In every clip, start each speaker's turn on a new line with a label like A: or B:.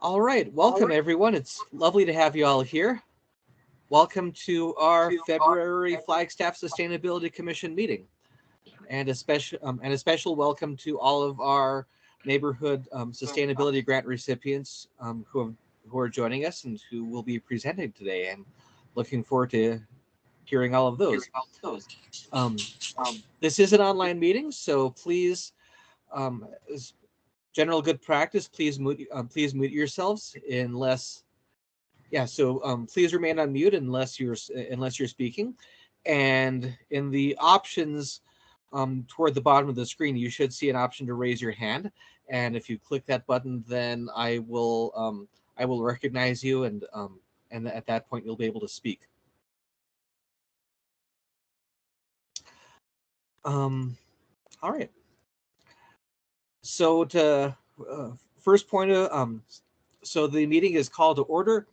A: All right, welcome everyone. It's lovely to have you all here. Welcome to our February Flagstaff Sustainability Commission meeting, and a special welcome to all of our neighborhood sustainability grant recipients who are joining us and who will be presenting today. And looking forward to hearing all of those. This is an online meeting, so please, as general good practice, please mute yourselves unless. Yeah, so please remain on mute unless you're speaking. And in the options toward the bottom of the screen, you should see an option to raise your hand. And if you click that button, then I will recognize you, and at that point you'll be able to speak. All right. So to first point of so the meeting is called to order.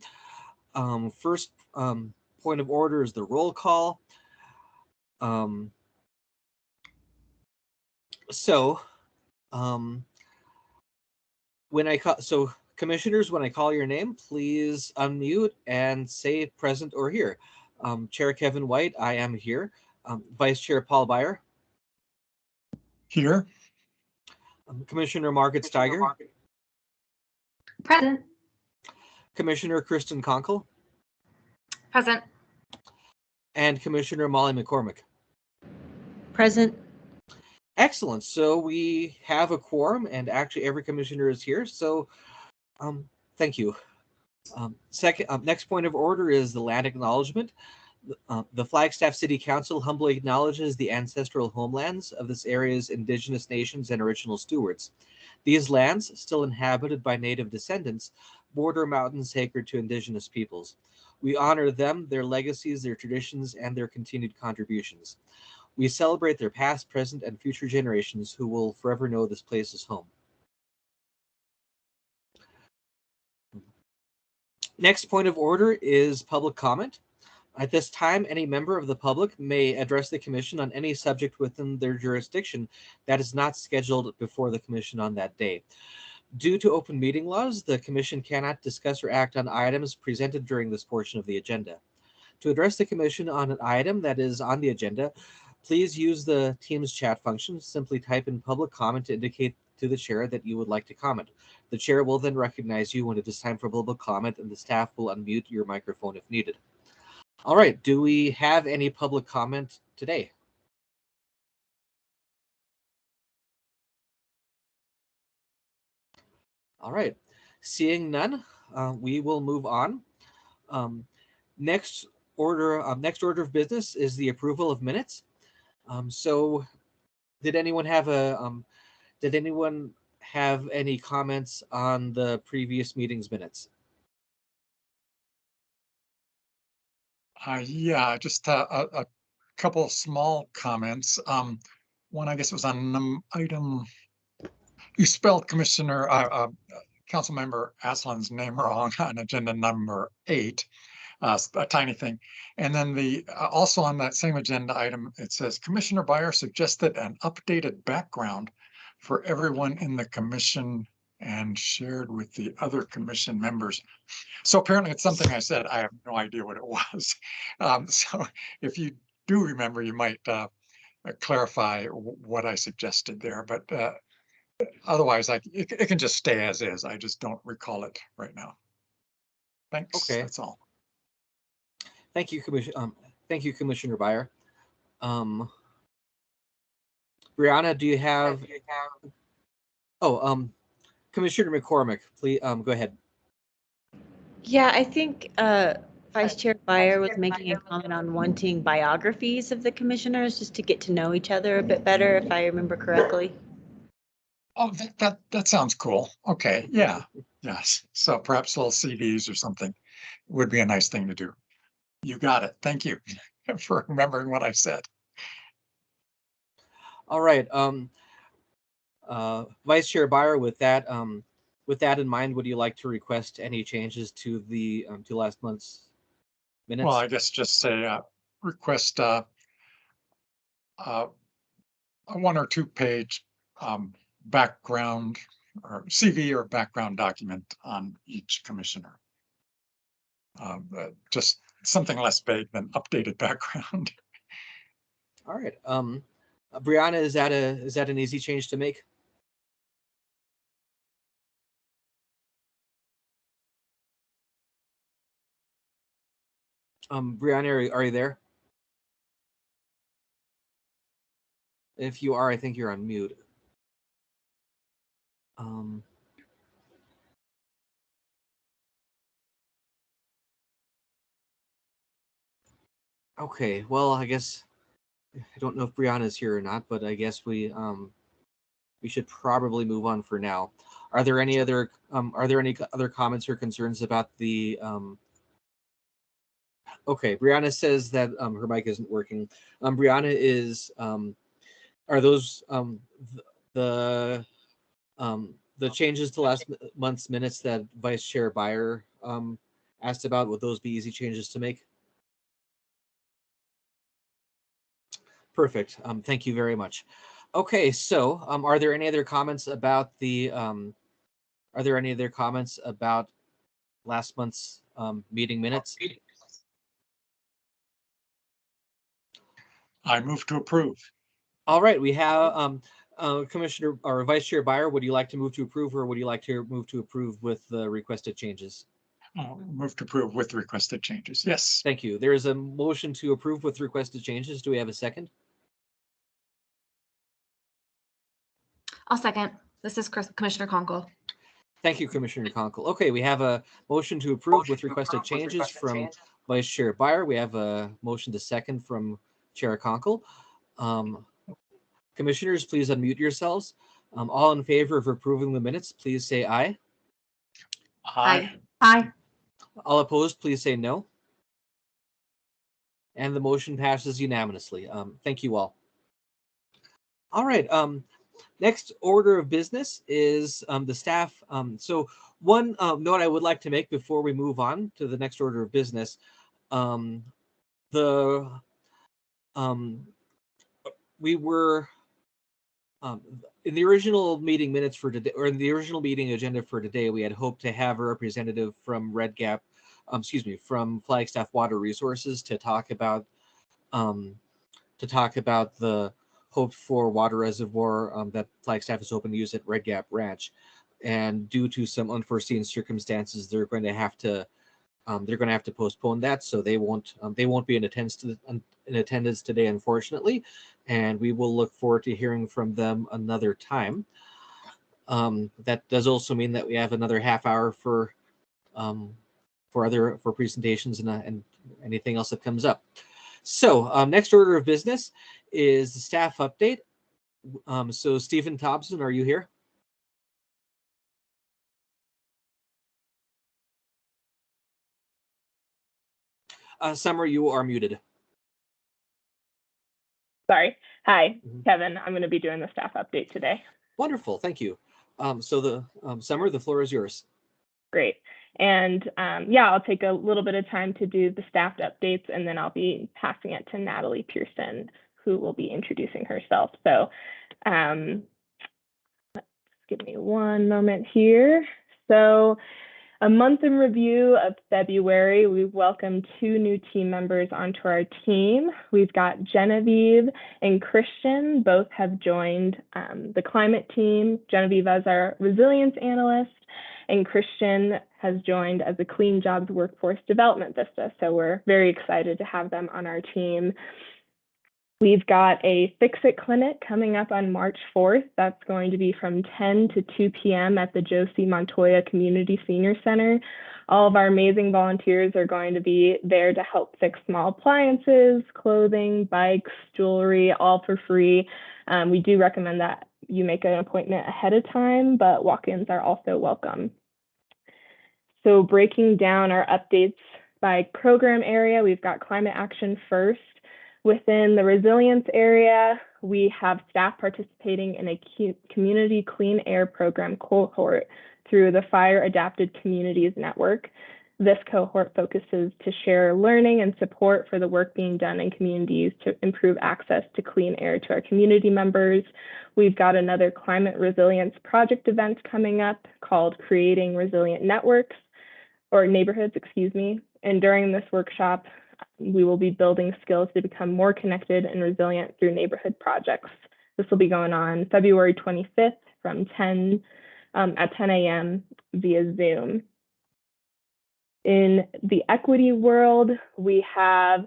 A: First point of order is the roll call. Commissioners, when I call your name, please unmute and say present or here. Chair Kevin White, I am here. Vice Chair Paul Byer.
B: Here.
A: Commissioner Margaret Steiger.
C: Present.
A: Commissioner Kristen Conkle.
C: Present.
A: And Commissioner Molly McCormick.
D: Present.
A: Excellent. So we have a quorum, and actually every commissioner is here. So thank you. Next point of order is the land acknowledgement. The Flagstaff City Council humbly acknowledges the ancestral homelands of this area's indigenous nations and original stewards. These lands, still inhabited by native descendants, border mountains sacred to indigenous peoples. We honor them, their legacies, their traditions, and their continued contributions. We celebrate their past, present, and future generations who will forever know this place as home. Next point of order is public comment. At this time, any member of the public may address the commission on any subject within their jurisdiction that is not scheduled before the commission on that day. Due to open meeting laws, the commission cannot discuss or act on items presented during this portion of the agenda. To address the commission on an item that is on the agenda, please use the Teams chat function. Simply type in public comment to indicate to the chair that you would like to comment. The chair will then recognize you when it is time for public comment, and the staff will unmute your microphone if needed. All right, do we have any public comment today? All right, seeing none, we will move on. Next order of business is the approval of minutes. So did anyone have any comments on the previous meeting's minutes?
B: Yeah, just a couple of small comments. One, I guess it was on item, you spelled Commissioner, Councilmember Aslan's name wrong on agenda number 8, a tiny thing. And then also on that same agenda item, it says Commissioner Byer suggested an updated background for everyone in the commission and shared with the other commission members. So apparently it's something I said. I have no idea what it was. So if you do remember, you might clarify what I suggested there. But otherwise, it can just stay as is. I just don't recall it right now. Thanks.
A: Okay.
B: That's all.
A: Thank you, Commissioner Byer. Brianna, do you have? Oh, Commissioner McCormick, please go ahead.
D: Yeah, I think Vice Chair Byer was making a comment on wanting biographies of the commissioners just to get to know each other a bit better, if I remember correctly.
B: Oh, that sounds cool. Okay, yeah, yes. So perhaps little CDs or something would be a nice thing to do. You got it. Thank you for remembering what I said.
A: All right. Vice Chair Byer, with that in mind, would you like to request any changes to the to last month's minutes?
B: Well, I guess just say request a 1 or 2 page background or CV or background document on each commissioner. Just something less vague than updated background.
A: All right. Brianna, is that an easy change to make? Brianna, are you there? If you are, I think you're on mute. Okay, well, I guess I don't know if Brianna's here or not, but I guess we should probably move on for now. Are there any other comments or concerns about the Okay, Brianna says that her mic isn't working. Brianna is are those the changes to last month's minutes that Vice Chair Byer asked about? Would those be easy changes to make? Perfect. Thank you very much. Okay, so are there any other comments about the are there any other comments about last month's meeting minutes?
B: I move to approve.
A: All right, we have Commissioner or Vice Chair Byer. Would you like to move to approve, or would you like to move to approve with the requested changes?
B: Move to approve with requested changes. Yes.
A: Thank you. There is a motion to approve with requested changes. Do we have a second?
C: I'll second. This is Commissioner Conkle.
A: Thank you, Commissioner Conkle. Okay, we have a motion to approve with requested changes from Vice Chair Byer. We have a motion to second from Chair Conkle. Commissioners, please unmute yourselves. All in favor of approving the minutes, please say aye.
B: Aye.
C: Aye.
A: All opposed, please say no. And the motion passes unanimously. Thank you all. All right. Next order of business is the staff. So one note I would like to make before we move on to the next order of business. We were in the original meeting minutes for today, or in the original meeting agenda for today, we had hoped to have a representative from from Flagstaff Water Resources to talk about the hoped for water reservoir that Flagstaff is hoping to use at Red Gap Ranch. And due to some unforeseen circumstances, they're going to have to postpone that, so they won't be in attendance today, unfortunately, and we will look forward to hearing from them another time. That does also mean that we have another half hour for presentations and anything else that comes up. So next order of business is the staff update. So Stephen Thompson, are you here? Summer, you are muted.
E: Sorry. Hi, Kevin. I'm going to be doing the staff update today.
A: Wonderful. Thank you. So Summer, the floor is yours.
E: Great. And yeah, I'll take a little bit of time to do the staff updates, and then I'll be passing it to Natalie Pearson, who will be introducing herself. So give me one moment here. So a month in review of February, we've welcomed 2 new team members onto our team. We've got Genevieve and Christian, both have joined the climate team. Genevieve as our resilience analyst, and Christian has joined as a Clean Jobs Workforce Development Vista. So we're very excited to have them on our team. We've got a Fix-It clinic coming up on March 4th. That's going to be from 10 to 2 p.m. at the Josie Montoya Community Senior Center. All of our amazing volunteers are going to be there to help fix small appliances, clothing, bikes, jewelry, all for free. We do recommend that you make an appointment ahead of time, but walk-ins are also welcome. So breaking down our updates by program area, we've got climate action first. Within the resilience area, we have staff participating in a community clean air program cohort through the Fire Adapted Communities Network. This cohort focuses to share learning and support for the work being done in communities to improve access to clean air to our community members. We've got another climate resilience project event coming up called Creating Resilient Networks, or Neighborhoods, excuse me. And during this workshop, we will be building skills to become more connected and resilient through neighborhood projects. This will be going on February 25th from at 10 a.m. via Zoom. In the equity world, we have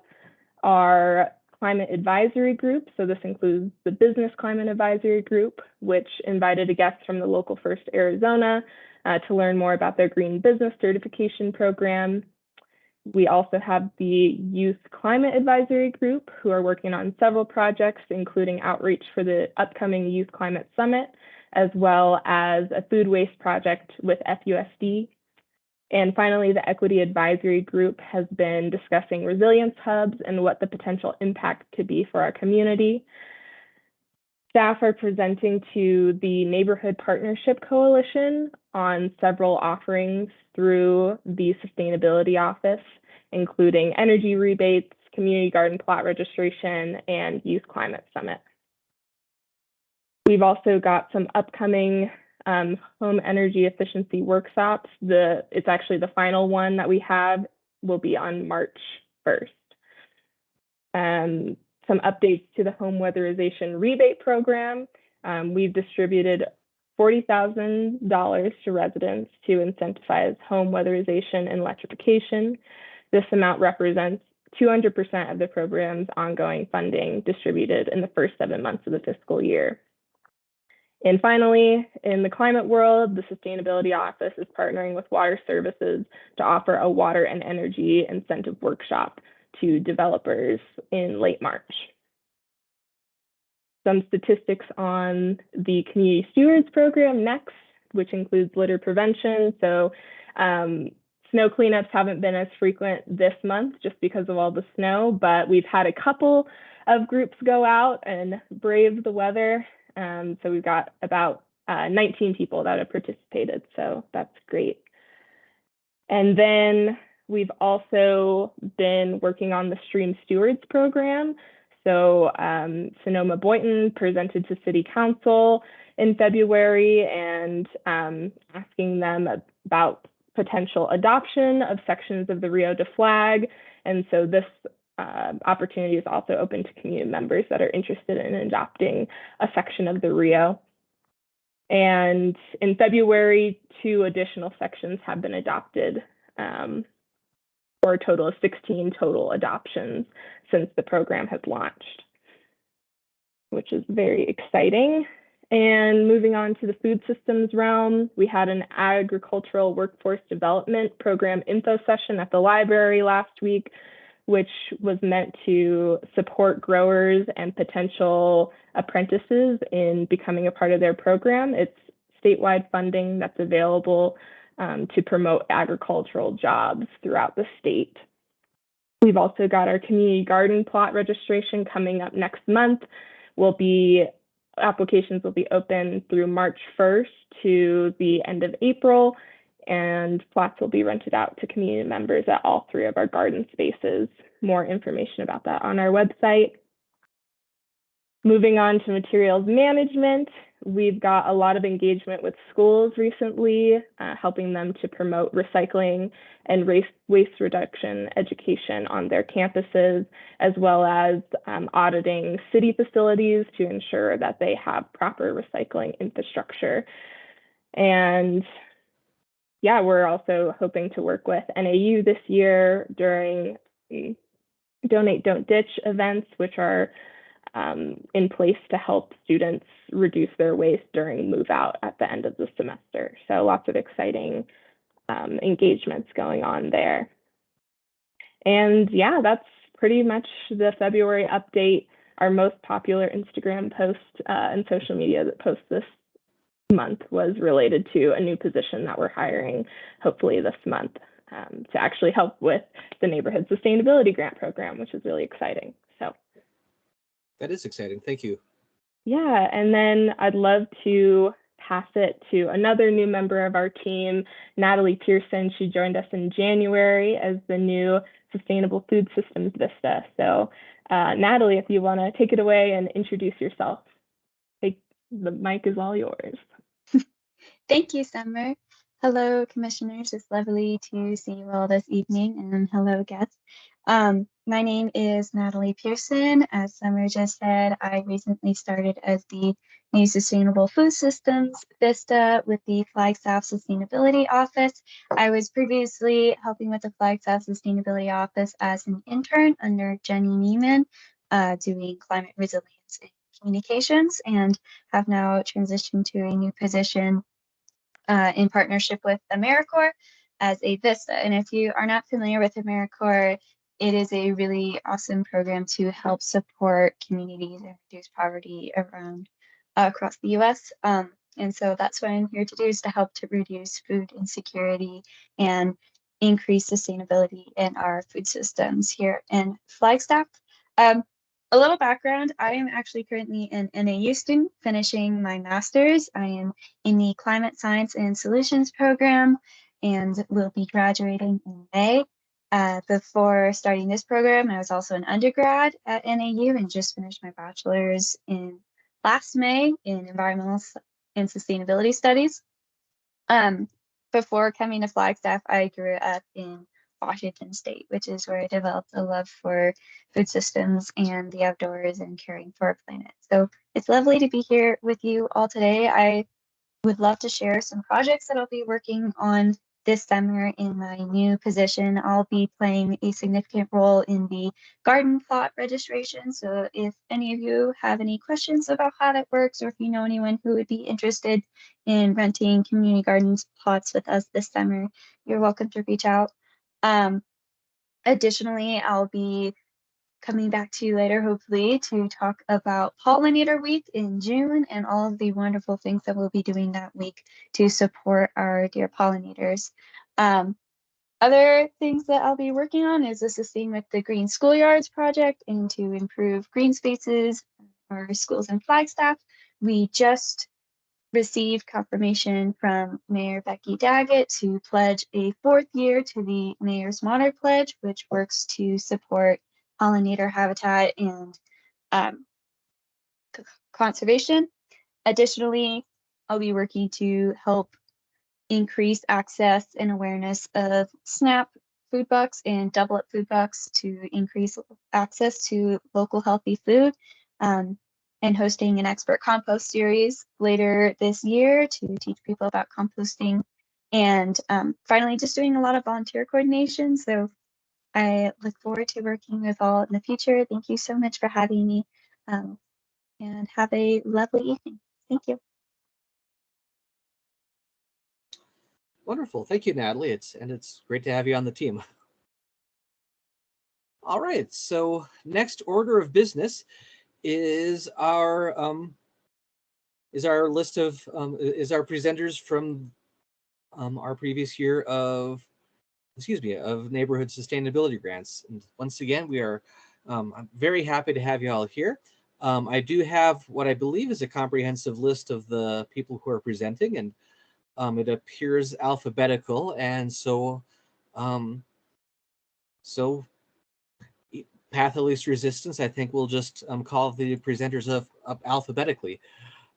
E: our climate advisory group. So this includes the business climate advisory group, which invited a guest from the local First Arizona to learn more about their green business certification program. We also have the youth climate advisory group, who are working on several projects, including outreach for the upcoming Youth Climate Summit, as well as a food waste project with FUSD. And finally, the Equity Advisory Group has been discussing resilience hubs and what the potential impact could be for our community. Staff are presenting to the Neighborhood Partnership Coalition on several offerings through the Sustainability Office, including energy rebates, community garden plot registration, and Youth Climate Summit. We've also got some upcoming home energy efficiency workshops. It's actually the final one that we have will be on March 1st. Some updates to the home weatherization rebate program. We've distributed $40,000 to residents to incentivize home weatherization and electrification. This amount represents 200% of the program's ongoing funding distributed in the first 7 months of the fiscal year. And finally, in the climate world, the Sustainability Office is partnering with Water Services to offer a water and energy incentive workshop to developers in late March. Some statistics on the Community Stewards Program next, which includes litter prevention. So snow cleanups haven't been as frequent this month just because of all the snow, but we've had a couple of groups go out and brave the weather. So we've got about 19 people that have participated, so that's great. And then we've also been working on the Stream Stewards program. So Sonoma Boynton presented to City Council in February and asking them about potential adoption of sections of the Rio de Flag. And so this opportunity is also open to community members that are interested in adopting a section of the Rio. And in February, 2 additional sections have been adopted, for a total of 16 total adoptions since the program has launched, which is very exciting. And moving on to the food systems realm, we had an agricultural workforce development program info session at the library last week, which was meant to support growers and potential apprentices in becoming a part of their program. It's statewide funding that's available to promote agricultural jobs throughout the state. We've also got our community garden plot registration coming up next month. Applications will be open through March 1st to the end of April, and plots will be rented out to community members at all 3 of our garden spaces. More information about that on our website. Moving on to materials management, we've got a lot of engagement with schools recently, helping them to promote recycling and waste reduction education on their campuses, as well as auditing city facilities to ensure that they have proper recycling infrastructure. And yeah, we're also hoping to work with NAU this year during the Donate, Don't Ditch events, which are in place to help students reduce their waste during move out at the end of the semester. So lots of exciting engagements going on there. And yeah, that's pretty much the February update. Our most popular Instagram post and social media post this month was related to a new position that we're hiring, hopefully this month, to actually help with the Neighborhood Sustainability Grant Program, which is really exciting. So
A: that is exciting. Thank you.
E: Yeah, and then I'd love to pass it to another new member of our team, Natalie Pearson. She joined us in January as the new Sustainable Food Systems Vista. So Natalie, if you want to take it away and introduce yourself, the mic is all yours.
F: Thank you, Summer. Hello, commissioners. It's lovely to see you all this evening, and hello, guests. My name is Natalie Pearson. As Summer just said, I recently started as the new Sustainable Food Systems Vista with the Flagstaff Sustainability Office. I was previously helping with the Flagstaff Sustainability Office as an intern under Jenny Neiman, doing climate resilience and communications, and have now transitioned to a new position in partnership with AmeriCorps as a VISTA. And if you are not familiar with AmeriCorps, it is a really awesome program to help support communities and reduce poverty around across the U.S. And so that's what I'm here to do, is to help to reduce food insecurity and increase sustainability in our food systems here in Flagstaff. A little background, I am actually currently an NAU student finishing my master's. I am in the Climate Science and Solutions program and will be graduating in May. Before starting this program, I was also an undergrad at NAU and just finished my bachelor's in last May in Environmental and Sustainability Studies. Before coming to Flagstaff, I grew up in Washington State, which is where I developed a love for food systems and the outdoors and caring for our planet. So it's lovely to be here with you all today. I would love to share some projects that I'll be working on this summer in my new position. I'll be playing a significant role in the garden plot registration. So if any of you have any questions about how that works, or if you know anyone who would be interested in renting community gardens plots with us this summer, you're welcome to reach out. Additionally, I'll be coming back to you later, hopefully, to talk about Pollinator Week in June and all of the wonderful things that we'll be doing that week to support our dear pollinators. Other things that I'll be working on is assisting with the Green Schoolyards project and to improve green spaces for schools in Flagstaff. We just received confirmation from Mayor Becky Daggett to pledge a 4th year to the Mayor's Monarch Pledge, which works to support pollinator habitat and conservation. Additionally, I'll be working to help increase access and awareness of SNAP food bucks and Double Up food bucks to increase access to local healthy food, and hosting an expert compost series later this year to teach people about composting. And finally, just doing a lot of volunteer coordination. So I look forward to working with all in the future. Thank you so much for having me, and have a lovely evening. Thank you.
A: Wonderful. Thank you, Natalie. It's great to have you on the team. All right. So next order of business is our list of is our presenters from our previous year of neighborhood sustainability grants. And once again, I'm very happy to have you all here. I do have what I believe is a comprehensive list of the people who are presenting, and it appears alphabetical, and so path of least resistance, I think we'll just call the presenters up alphabetically.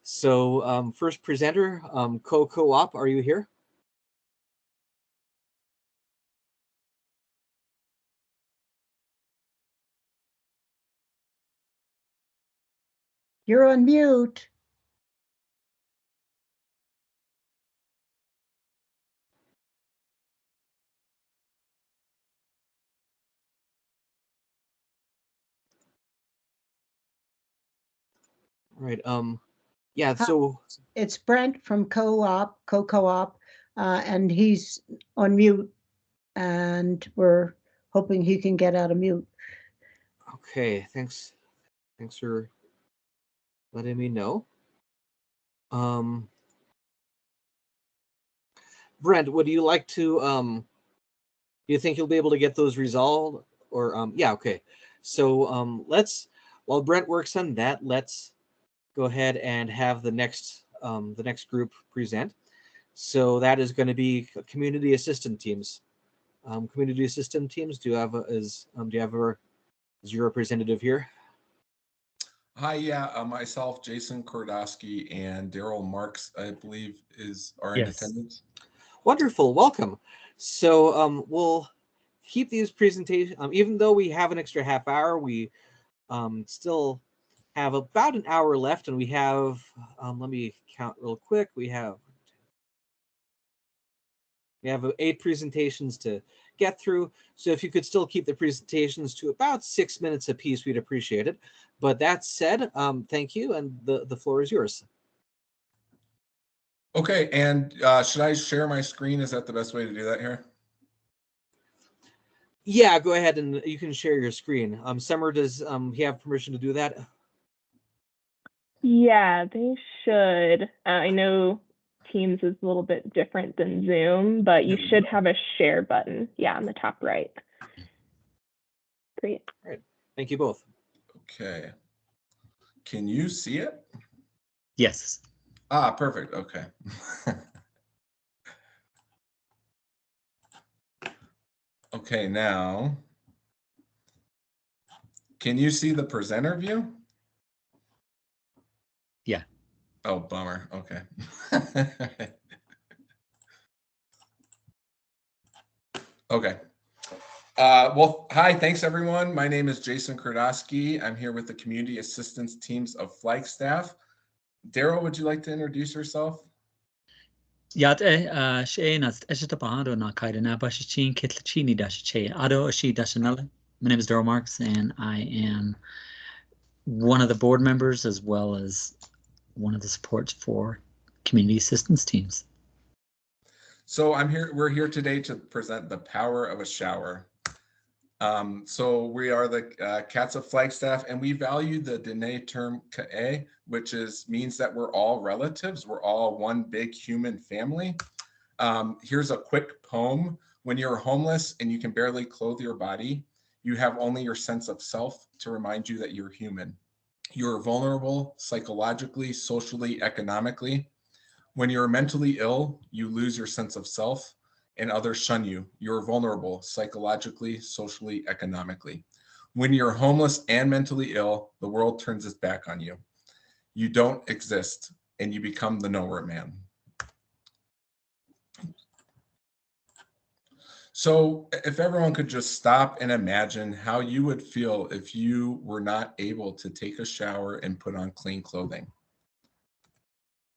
A: So first presenter, Co-op, are you here?
G: You're on mute.
A: Right. Yeah. So
G: It's Brent from Co-op, and he's on mute, and we're hoping he can get out of mute.
A: okay. Thanks for letting me know. Brent, would you like to do you think you'll be able to get those resolved? Or yeah, okay. So while Brent works on that, let's go ahead and have the next the next group present. So that is going to be community assistant teams. Community assistant teams. Do you have is your representative here?
H: Hi, yeah, myself, Jason Kordowski, and Daryl Marks, I believe, are in
I: Yes.
H: attendance.
A: Wonderful, welcome. So we'll keep these presentations. Even though we have an extra half hour, we still have about an hour left, and we have. Let me count real quick. We have 8 presentations to get through. So if you could still keep the presentations to about 6 minutes apiece, we'd appreciate it. But that said, thank you, and the floor is yours.
H: Okay, and should I share my screen? Is that the best way to do that here?
A: Yeah, go ahead and you can share your screen. Summer, does he have permission to do that?
E: Yeah, they should. I know Teams is a little bit different than Zoom, but you should have a share button. Yeah, on the top right. Great.
A: All right. Thank you both.
H: Okay. Can you see it?
I: Yes.
H: Ah, perfect. Okay. Okay, now, can you see the presenter view?
I: Yeah.
H: Oh, bummer. Okay. Okay. Well, hi, thanks everyone. My name is Jason Kordowski. I'm here with the community assistance teams of Flagstaff. Daryl, would you like to introduce yourself?
I: Ja, Shane, as Eshitapahado na Kaidana Bashichin Kitlachini Dashiche, Ado Ashi Dashanella. My name is Daryl Marks, and I am one of the board members as well as one of the supports for community assistance teams.
H: So we're here today to present the power of a shower. So we are the Cats of Flagstaff, and we value the Dene term ka'e, which means that we're all relatives. We're all one big human family. Here's a quick poem. When you're homeless and you can barely clothe your body, you have only your sense of self to remind you that you're human. You're vulnerable psychologically, socially, economically. When you're mentally ill, you lose your sense of self and others shun you. You're vulnerable psychologically, socially, economically. When you're homeless and mentally ill, the world turns its back on you. You don't exist and you become the nowhere man. So if everyone could just stop and imagine how you would feel if you were not able to take a shower and put on clean clothing.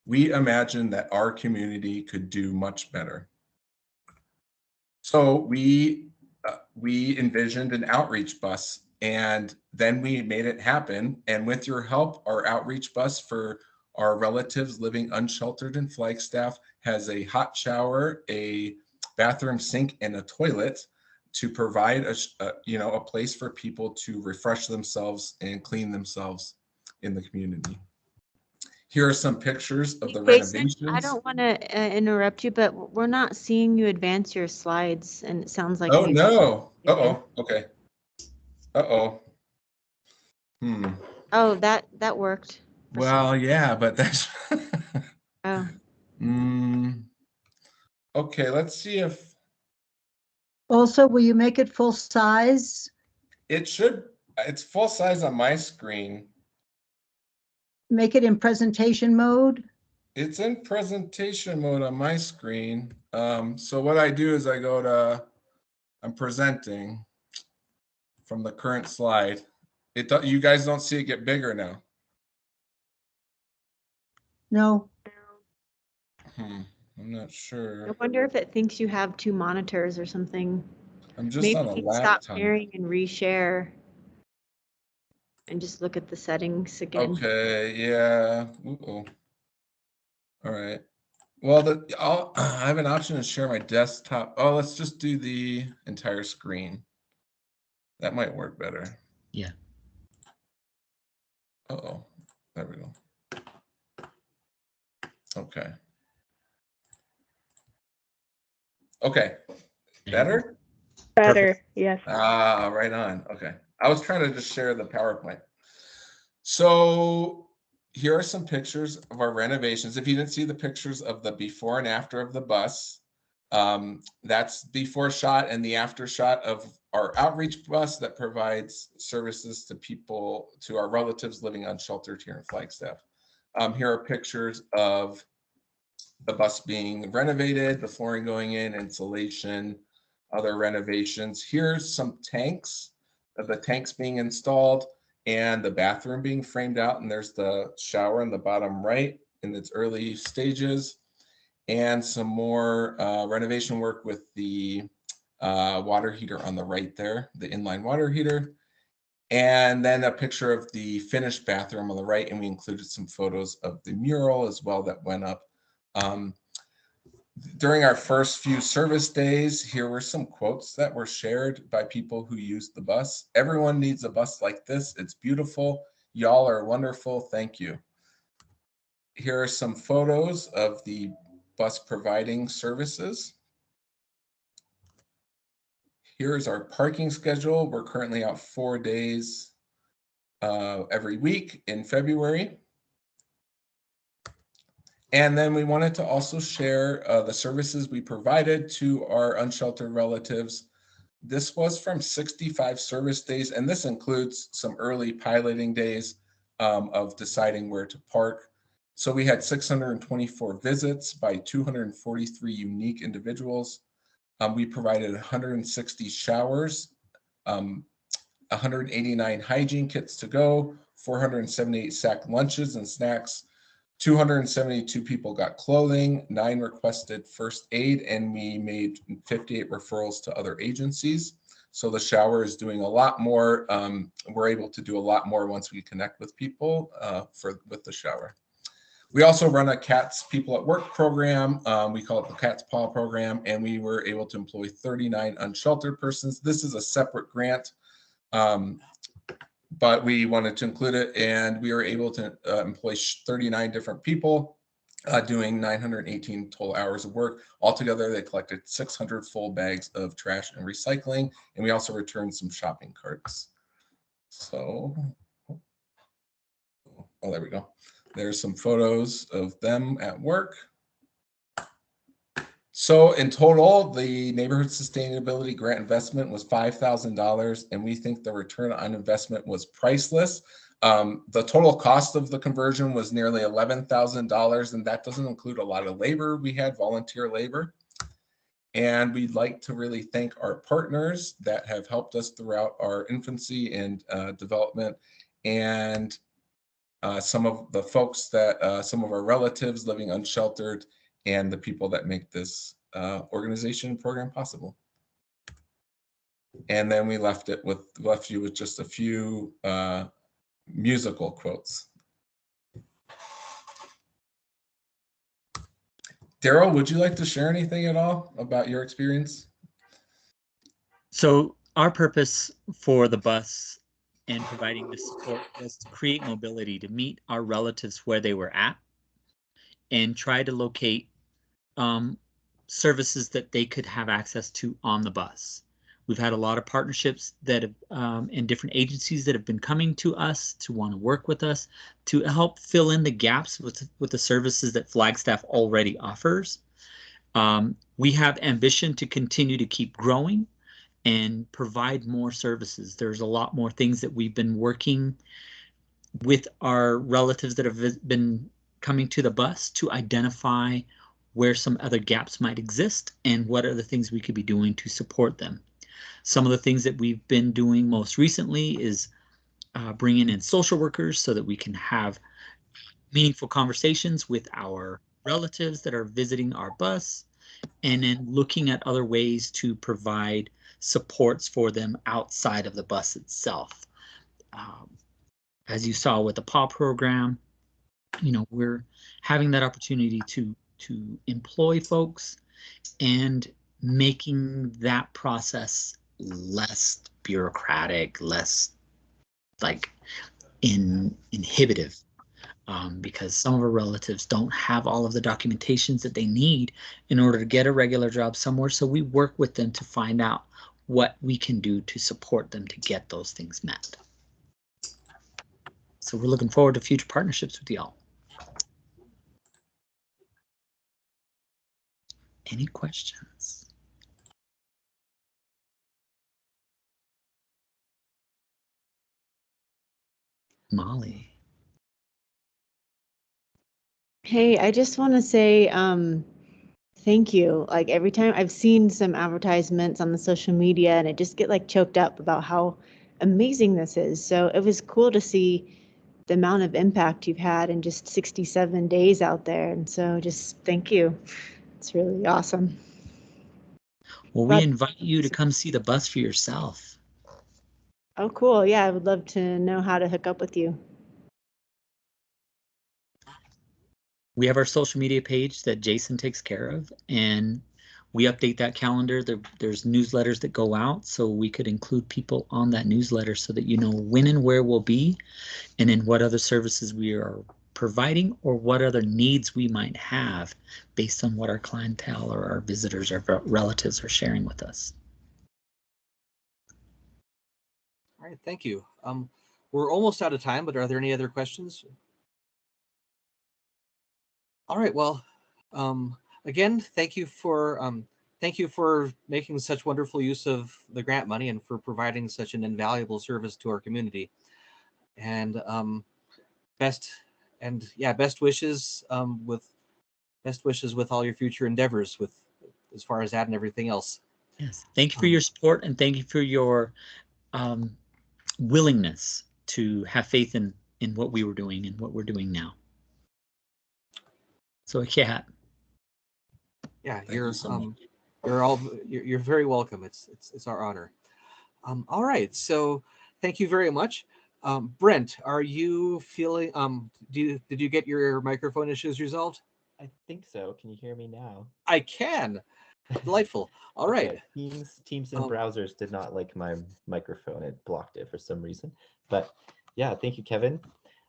H: We imagine that our community could do much better. So we envisioned an outreach bus, and then we made it happen. And with your help, our outreach bus for our relatives living unsheltered in Flagstaff has a hot shower, a bathroom sink, and a toilet to provide a place for people to refresh themselves and clean themselves in the community. Here are some pictures of the
D: Jason,
H: renovations.
D: I don't want to interrupt you, but we're not seeing you advance your slides, and it sounds like.
H: Oh no! Uh-oh. Okay. Uh-oh.
D: Oh, that worked.
H: Well, yeah, but that's.
D: Oh.
H: Okay, let's see if
G: Also, will you make it full size?
H: it's full size on my screen.
G: Make it in presentation mode?
H: It's in presentation mode on my screen. So what I do is I'm presenting from the current slide. You guys don't see it get bigger now.
G: No.
H: I'm not sure.
D: I wonder if it thinks you have 2 monitors or something.
H: I'm just
D: Maybe
H: on a
D: you can
H: laptop.
D: stop sharing and reshare and just look at the settings again.
H: Okay, yeah. Uh-oh. All right. Well, I have an option to share my desktop. Oh, let's just do the entire screen. That might work better.
I: Yeah.
H: Uh-oh. There we go. Okay. Okay. Better?
E: Better,
I: Perfect.
E: yes.
H: Ah, right on. Okay. I was trying to just share the PowerPoint. So here are some pictures of our renovations. If you didn't see the pictures of the before and after of the bus, that's before shot, and the after shot of our outreach bus that provides services to people, to our relatives living unsheltered here in Flagstaff. Here are pictures of the bus being renovated, the flooring going in, insulation, other renovations. Here's some tanks, the tanks being installed and the bathroom being framed out. And there's the shower in the bottom right in its early stages, and some more renovation work with the water heater on the right there, the inline water heater. And then a picture of the finished bathroom on the right. And we included some photos of the mural as well that went up. During our first few service days, here were some quotes that were shared by people who used the bus. Everyone needs a bus like this. It's beautiful. Y'all are wonderful. Thank you. Here are some photos of the bus providing services. Here is our parking schedule. We're currently out 4 days every week in February. And then we wanted to also share the services we provided to our unsheltered relatives. This was from 65 service days, and this includes some early piloting days of deciding where to park. So we had 624 visits by 243 unique individuals. We provided 160 showers, 189 hygiene kits to go, 478 sack lunches and snacks, 272 people got clothing, 9 requested first aid, and we made 58 referrals to other agencies. So the shower is doing a lot more. We're able to do a lot more once we connect with people with the shower. We also run a CATS People at Work program. We call it the CATS Paw program, and we were able to employ 39 unsheltered persons. This is a separate grant, but we wanted to include it, and we were able to employ 39 different people doing 918 total hours of work. Altogether, they collected 600 full bags of trash and recycling, and we also returned some shopping carts. So, oh, there we go. There's some photos of them at work. So in total, the neighborhood sustainability grant investment was $5,000, and we think the return on investment was priceless. The total cost of the conversion was nearly $11,000, and that doesn't include a lot of labor. We had volunteer labor. And we'd like to really thank our partners that have helped us throughout our infancy and development, and some of the folks that, some of our relatives living unsheltered, and the people that make this organization program possible. And then we left you with just a few musical quotes. Daryl, would you like to share anything at all about your experience?
I: So our purpose for the bus and providing this support was to create mobility, to meet our relatives where they were at and try to locate services that they could have access to on the bus. We've had a lot of partnerships that have and different agencies that have been coming to us to want to work with us to help fill in the gaps with the services that Flagstaff already offers. We have ambition to continue to keep growing and provide more services. There's a lot more things that we've been working with our relatives that have been coming to the bus to identify where some other gaps might exist and what are the things we could be doing to support them. Some of the things that we've been doing most recently is bringing in social workers so that we can have meaningful conversations with our relatives that are visiting our bus, and then looking at other ways to provide supports for them outside of the bus itself. As you saw with the PAW program, you know, we're having that opportunity to employ folks and making that process less bureaucratic, less like inhibitive, because some of our relatives don't have all of the documentations that they need in order to get a regular job somewhere. So we work with them to find out what we can do to support them to get those things met. So we're looking forward to future partnerships with y'all. Any questions? Molly.
D: Hey, I just want to say thank you. Like every time I've seen some advertisements on the social media and I just get like choked up about how amazing this is. So it was cool to see the amount of impact you've had in just 67 days out there. And so just thank you. It's really awesome.
I: Well, we invite you to come see the bus for yourself.
D: Oh, cool. Yeah, I would love to know how to hook up with you.
I: We have our social media page that Jason takes care of, and we update that calendar. There's newsletters that go out, so we could include people on that newsletter so that you know when and where we'll be and in what other services we are providing or what other needs we might have based on what our clientele or our visitors or relatives are sharing with us.
A: All right, thank you. We're almost out of time, but are there any other questions? All right, well, again, thank you for making such wonderful use of the grant money and for providing such an invaluable service to our community. And best wishes with all your future endeavors with as far as that and everything else.
I: Yes, thank you for your support and thank you for your willingness to have faith in what we were doing and what we're doing now. So yeah.
A: Yeah,
H: Thank you so much.
A: you're very welcome. It's our honor. All right, so thank you very much. Brent, are you feeling did you get your microphone issues resolved?
J: I think so. Can you hear me now?
A: I can. Delightful. All right.
J: Okay. Teams and browsers did not like my microphone. It blocked it for some reason. But yeah, thank you, Kevin.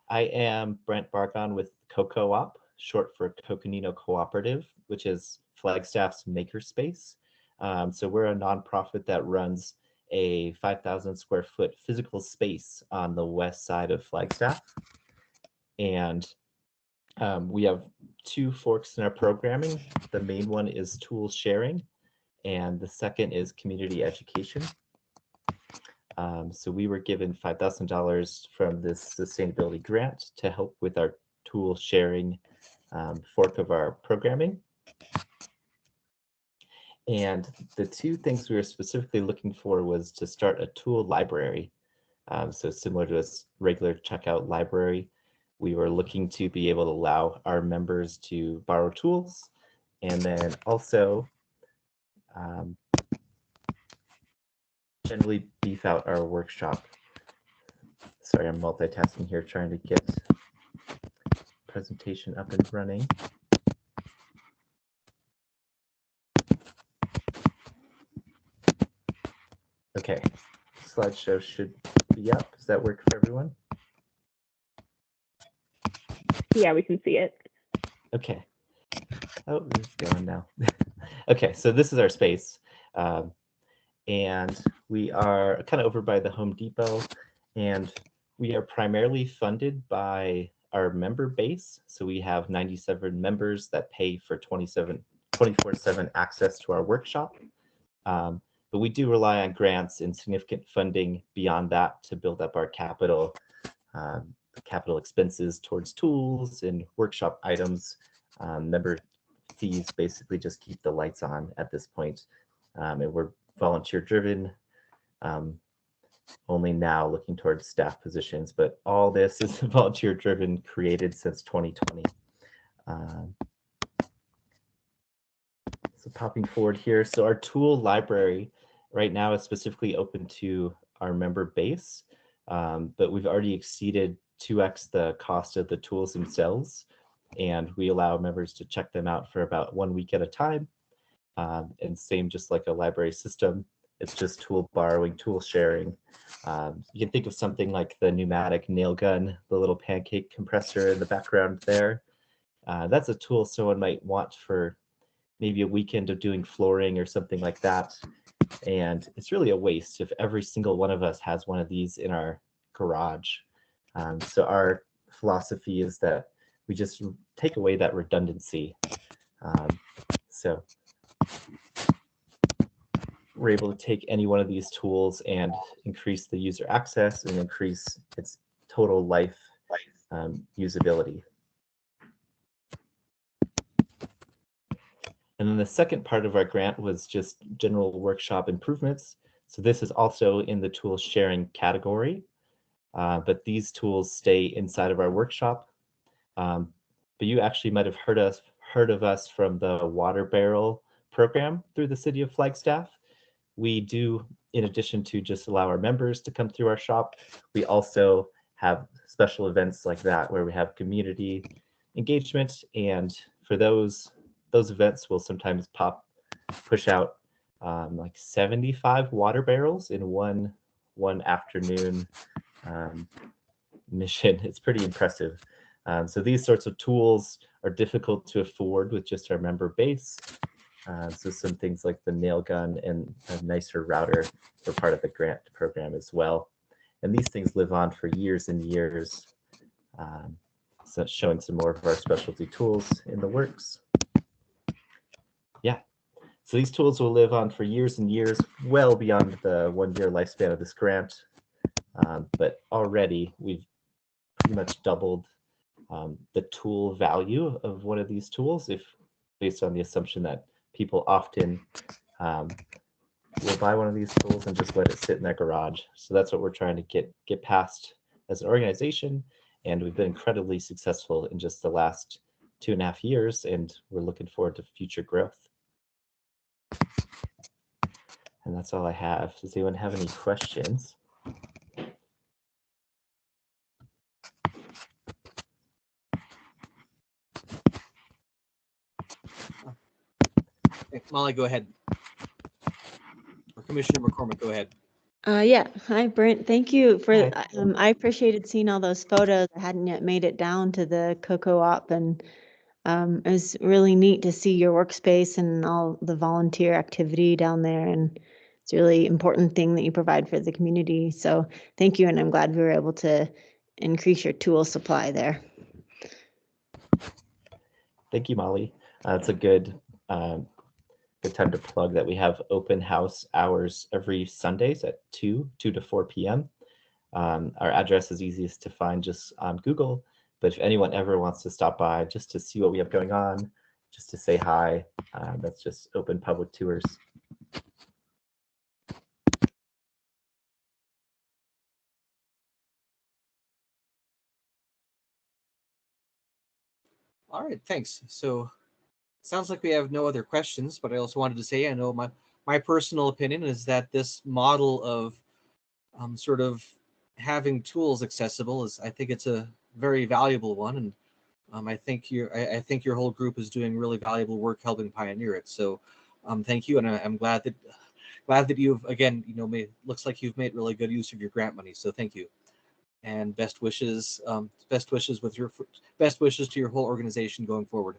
J: I am Brent Bargon with Co-op, short for Coconino Cooperative, which is Flagstaff's makerspace. So we're a nonprofit that runs a 5,000 square foot physical space on the west side of Flagstaff. And we have two forks in our programming. The main one is tools sharing, and the second is community education. So we were given $5,000 from this sustainability grant to help with our tool sharing fork of our programming. And the two things we were specifically looking for was to start a tool library. So similar to a regular checkout library, we were looking to be able to allow our members to borrow tools and then also generally beef out our workshop. Sorry, I'm multitasking here trying to get presentation up and running. Okay, slideshow should be up. Does that work for everyone?
E: Yeah, we can see it.
J: Okay. Oh, it's going now. Okay, so this is our space. And we are kind of over by the Home Depot, and we are primarily funded by our member base. So we have 97 members that pay for 24/7 access to our workshop. But we do rely on grants and significant funding beyond that to build up our capital expenses towards tools and workshop items. Member fees basically just keep the lights on at this point. And we're volunteer driven, only now looking towards staff positions, but all this is volunteer driven, created since 2020. So popping forward here, so our tool library right now is specifically open to our member base, but we've already exceeded 2x the cost of the tools themselves, and we allow members to check them out for about 1 week at a time. And same, just like a library system, it's just tool borrowing, tool sharing. You can think of something like the pneumatic nail gun, the little pancake compressor in the background there. That's a tool someone might want for maybe a weekend of doing flooring or something like that. And it's really a waste if every single one of us has one of these in our garage. So our philosophy is that we just take away that redundancy. So we're able to take any one of these tools and increase the user access and increase its total life usability. And then the second part of our grant was just general workshop improvements. So this is also in the tools sharing category, but these tools stay inside of our workshop. But you actually might have heard of us from the water barrel program through the city of Flagstaff. We do, in addition to just allow our members to come through our shop, we also have special events like that where we have community engagement. And for those events, we'll sometimes push out like 75 water barrels in one afternoon mission. It's pretty impressive. So these sorts of tools are difficult to afford with just our member base. So some things like the nail gun and a nicer router were part of the grant program as well. And these things live on for years and years. So showing some more of our specialty tools in the works. Yeah, so these tools will live on for years and years, well beyond the 1-year lifespan of this grant. But already we've pretty much doubled the tool value of one of these tools, if based on the assumption that people often will buy one of these tools and just let it sit in their garage. So that's what we're trying to get past as an organization. And we've been incredibly successful in just the last 2.5 years, and we're looking forward to future growth. And that's all I have. Does anyone have any questions?
A: Molly, go ahead. Or Commissioner McCormick, go ahead.
D: Yeah. Hi, Brent. Thank you for,
J: Hi.
D: I appreciated seeing all those photos. I hadn't yet made it down to the co-op, and it was really neat to see your workspace and all the volunteer activity down there. And it's a really important thing that you provide for the community. So thank you. And I'm glad we were able to increase your tool supply there.
J: Thank you, Molly. It's a good time to plug that we have open house hours every Sundays at 2 to 4 p.m. Our address is easiest to find just on Google, but if anyone ever wants to stop by just to see what we have going on, just to say hi, that's just open public tours.
A: All right, thanks. So sounds like we have no other questions, but I also wanted to say, I know my personal opinion is that this model of sort of having tools accessible I think it's a very valuable one, and I think I think your whole group is doing really valuable work helping pioneer it. So thank you, and I'm glad that you've again looks like you've made really good use of your grant money. So thank you, and best wishes to your whole organization going forward.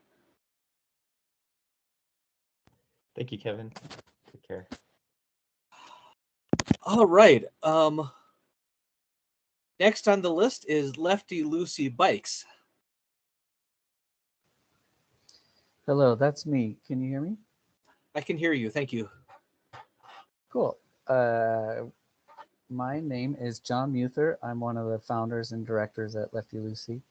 J: Thank you, Kevin. Take care.
A: All right. Next on the list is Lefty Lucy Bikes.
K: Hello, that's me. Can you hear me?
A: I can hear you. Thank you.
K: Cool. My name is John Muther. I'm one of the founders and directors at Lefty Lucy.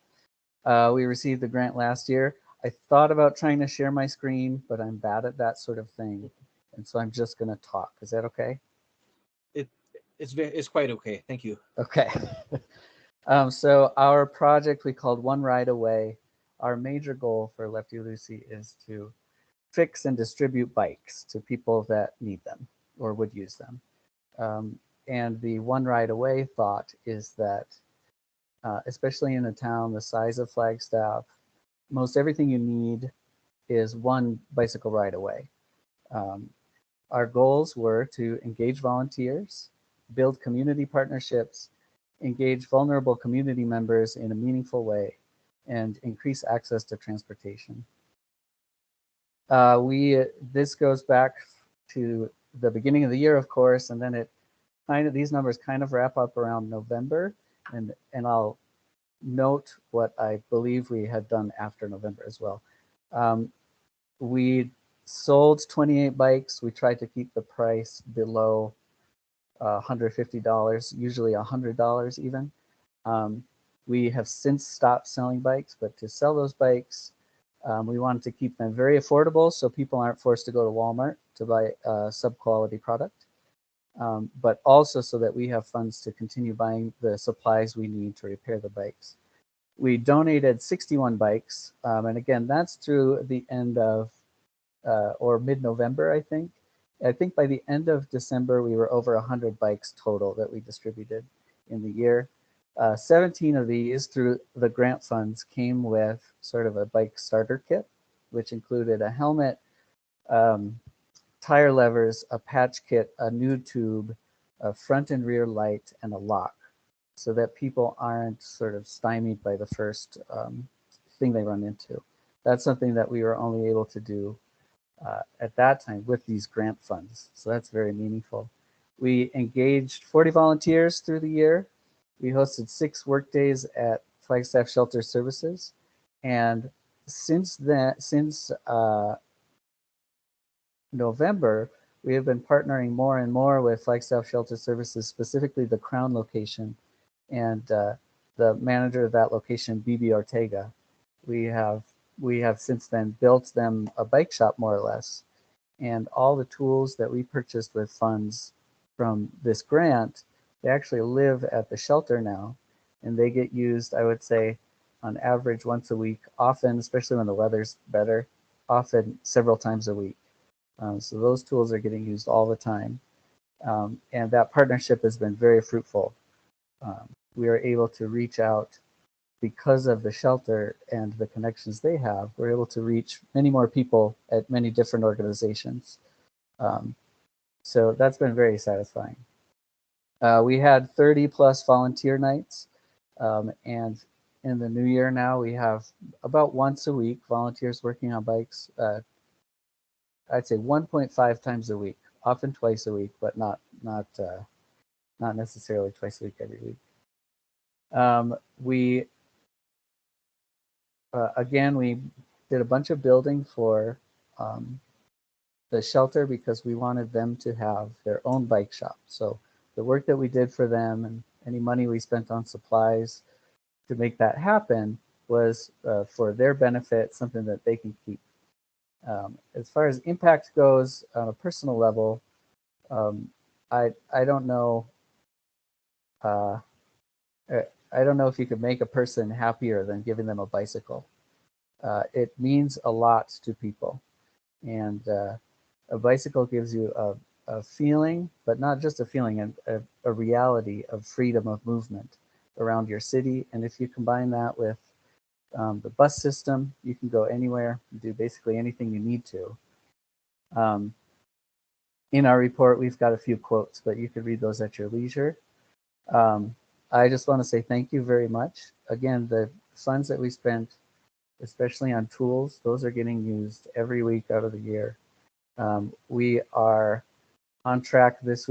K: We received the grant last year. I thought about trying to share my screen, but I'm bad at that sort of thing. And so I'm just going to talk. Is that okay?
A: It's quite okay. Thank you.
K: Okay. So our project we called One Ride Away. Our major goal for Lefty Lucy is to fix and distribute bikes to people that need them or would use them. And the One Ride Away thought is that, especially in a town the size of Flagstaff, most everything you need is one bicycle ride away. Our goals were to engage volunteers, build community partnerships, engage vulnerable community members in a meaningful way, and increase access to transportation. This goes back to the beginning of the year, of course, and then these numbers kind of wrap up around November, and I'll note what I believe we had done after November as well. We sold 28 bikes. We tried to keep the price below $150, usually $100 even. We have since stopped selling bikes, but to sell those bikes, we wanted to keep them very affordable so people aren't forced to go to Walmart to buy a sub-quality product, but also so that we have funds to continue buying the supplies we need to repair the bikes. We donated 61 bikes, and again, that's through the end of, or mid-November, I think. I think by the end of December, we were over 100 bikes total that we distributed in the year. 17 of these through the grant funds came with sort of a bike starter kit, which included a helmet, tire levers, a patch kit, a new tube, a front and rear light, and a lock, so that people aren't sort of stymied by the first thing they run into. That's something that we were only able to do at that time with these grant funds. So that's very meaningful. We engaged 40 volunteers through the year. We hosted 6 work days at Flagstaff Shelter Services. And since November, we have been partnering more and more with Flagstaff Shelter Services, specifically the Crown location, and the manager of that location, Bibi Ortega. We have since then built them a bike shop, more or less, and all the tools that we purchased with funds from this grant, they actually live at the shelter now, and they get used, I would say, on average once a week, often, especially when the weather's better, often several times a week. So those tools are getting used all the time, and that partnership has been very fruitful. We are able to reach out because of the shelter and the connections they have. We're able to reach many more people at many different organizations. So that's been very satisfying. We had 30 plus volunteer nights, and in the new year now we have about once a week volunteers working on bikes. I'd say 1.5 times a week, often twice a week, but not necessarily twice a week every week. Again, we did a bunch of building for the shelter because we wanted them to have their own bike shop. So the work that we did for them and any money we spent on supplies to make that happen was for their benefit, something that they can keep. As far as impact goes on a personal level, I don't know. I don't know if you could make a person happier than giving them a bicycle. It means a lot to people, and a bicycle gives you a feeling, but not just a feeling, a reality of freedom of movement around your city. And if you combine that with the bus system, you can go anywhere, do basically anything you need to. In our report, we've got a few quotes, but you could read those at your leisure. I just want to say thank you very much. Again, the funds that we spent, especially on tools, those are getting used every week out of the year. We are on track this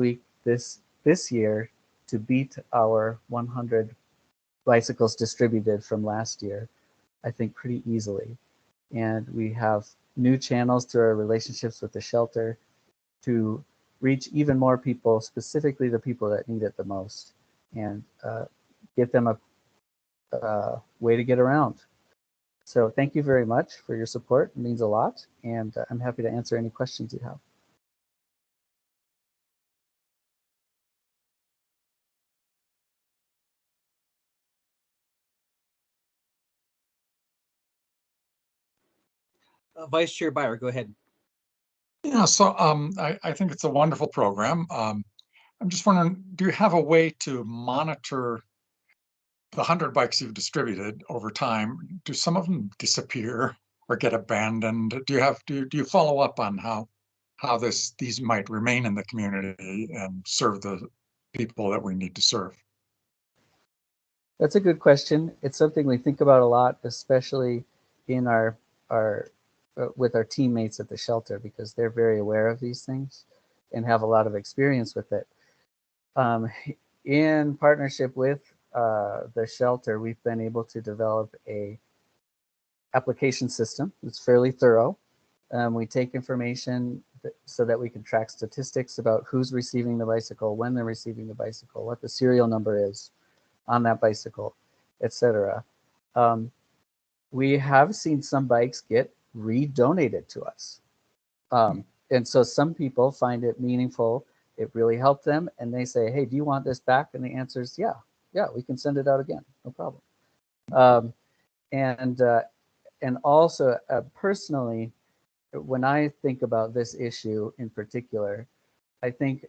K: year to beat our 100 bicycles distributed from last year, I think pretty easily. And we have new channels through our relationships with the shelter to reach even more people, specifically the people that need it the most, and get them a way to get around. So thank you very much for your support. It means a lot, and I'm happy to answer any questions you have.
A: Vice Chair Byer, go ahead.
B: Yeah, so I think it's a wonderful program. I'm just wondering, do you have a way to monitor the 100 bikes you've distributed over time? Do some of them disappear or get abandoned? Do you follow up on how these might remain in the community and serve the people that we need to serve?
K: That's a good question. It's something we think about a lot, especially in our with our teammates at the shelter, because they're very aware of these things and have a lot of experience with it. In partnership with the shelter, we've been able to develop a application system that's fairly thorough. We take information so that we can track statistics about who's receiving the bicycle, when they're receiving the bicycle, what the serial number is on that bicycle, etc. We have seen some bikes get redonated to us. And so some people find it meaningful. It really helped them. And they say, hey, do you want this back? And the answer is, yeah, we can send it out again. No problem. And also personally, when I think about this issue in particular, I think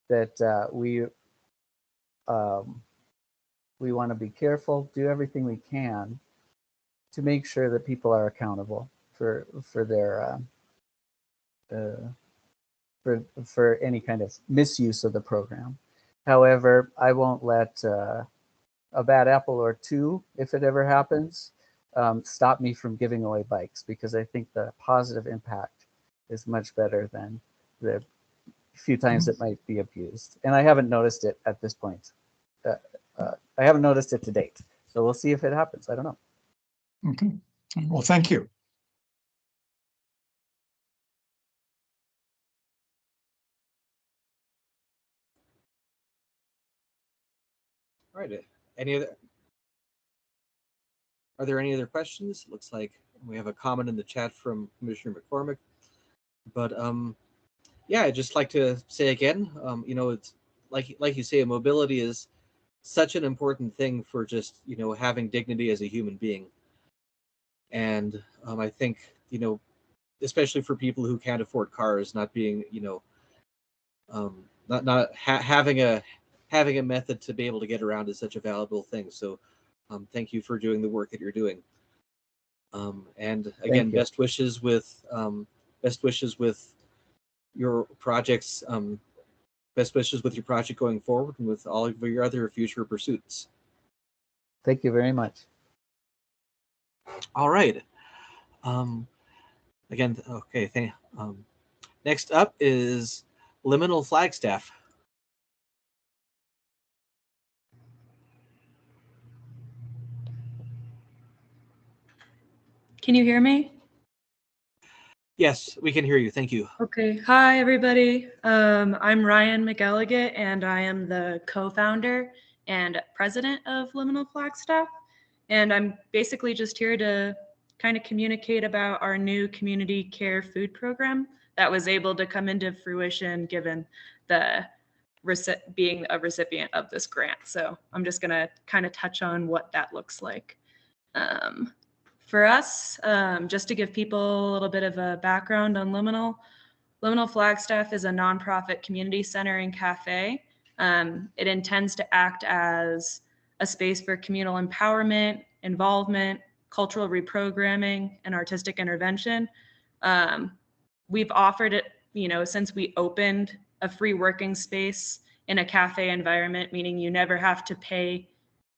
K: that we want to be careful, do everything we can to make sure that people are accountable for their for any kind of misuse of the program. However, I won't let a bad apple or two, if it ever happens, stop me from giving away bikes, because I think the positive impact is much better than the few times it might be abused. And I haven't noticed it at this point. I haven't noticed it to date. So we'll see if it happens. I don't know.
B: Okay. Well, thank you.
A: All right. Are there any other questions? It looks like we have a comment in the chat from Commissioner McCormick. But yeah, I'd just like to say again, it's like you say, mobility is such an important thing for just having dignity as a human being. And I think especially for people who can't afford cars, not being having a method to be able to get around is such a valuable thing. So thank you for doing the work that you're doing. And again, best wishes with your projects. Best wishes with your project going forward and with all of your other future pursuits.
K: Thank you very much.
A: All right. Again, okay. Next up is Liminal Flagstaff.
L: Can you hear me?
A: Yes, we can hear you. Thank you.
L: Okay. Hi, everybody. I'm Ryan McElligott, and I am the co-founder and president of Liminal Flagstaff. And I'm basically just here to kind of communicate about our new community care food program that was able to come into fruition given the being a recipient of this grant. So I'm just going to kind of touch on what that looks like. For us, just to give people a little bit of a background on Liminal Flagstaff is a nonprofit community center and cafe. It intends to act as a space for communal empowerment, involvement, cultural reprogramming, and artistic intervention. We've offered it, since we opened, a free working space in a cafe environment, meaning you never have to pay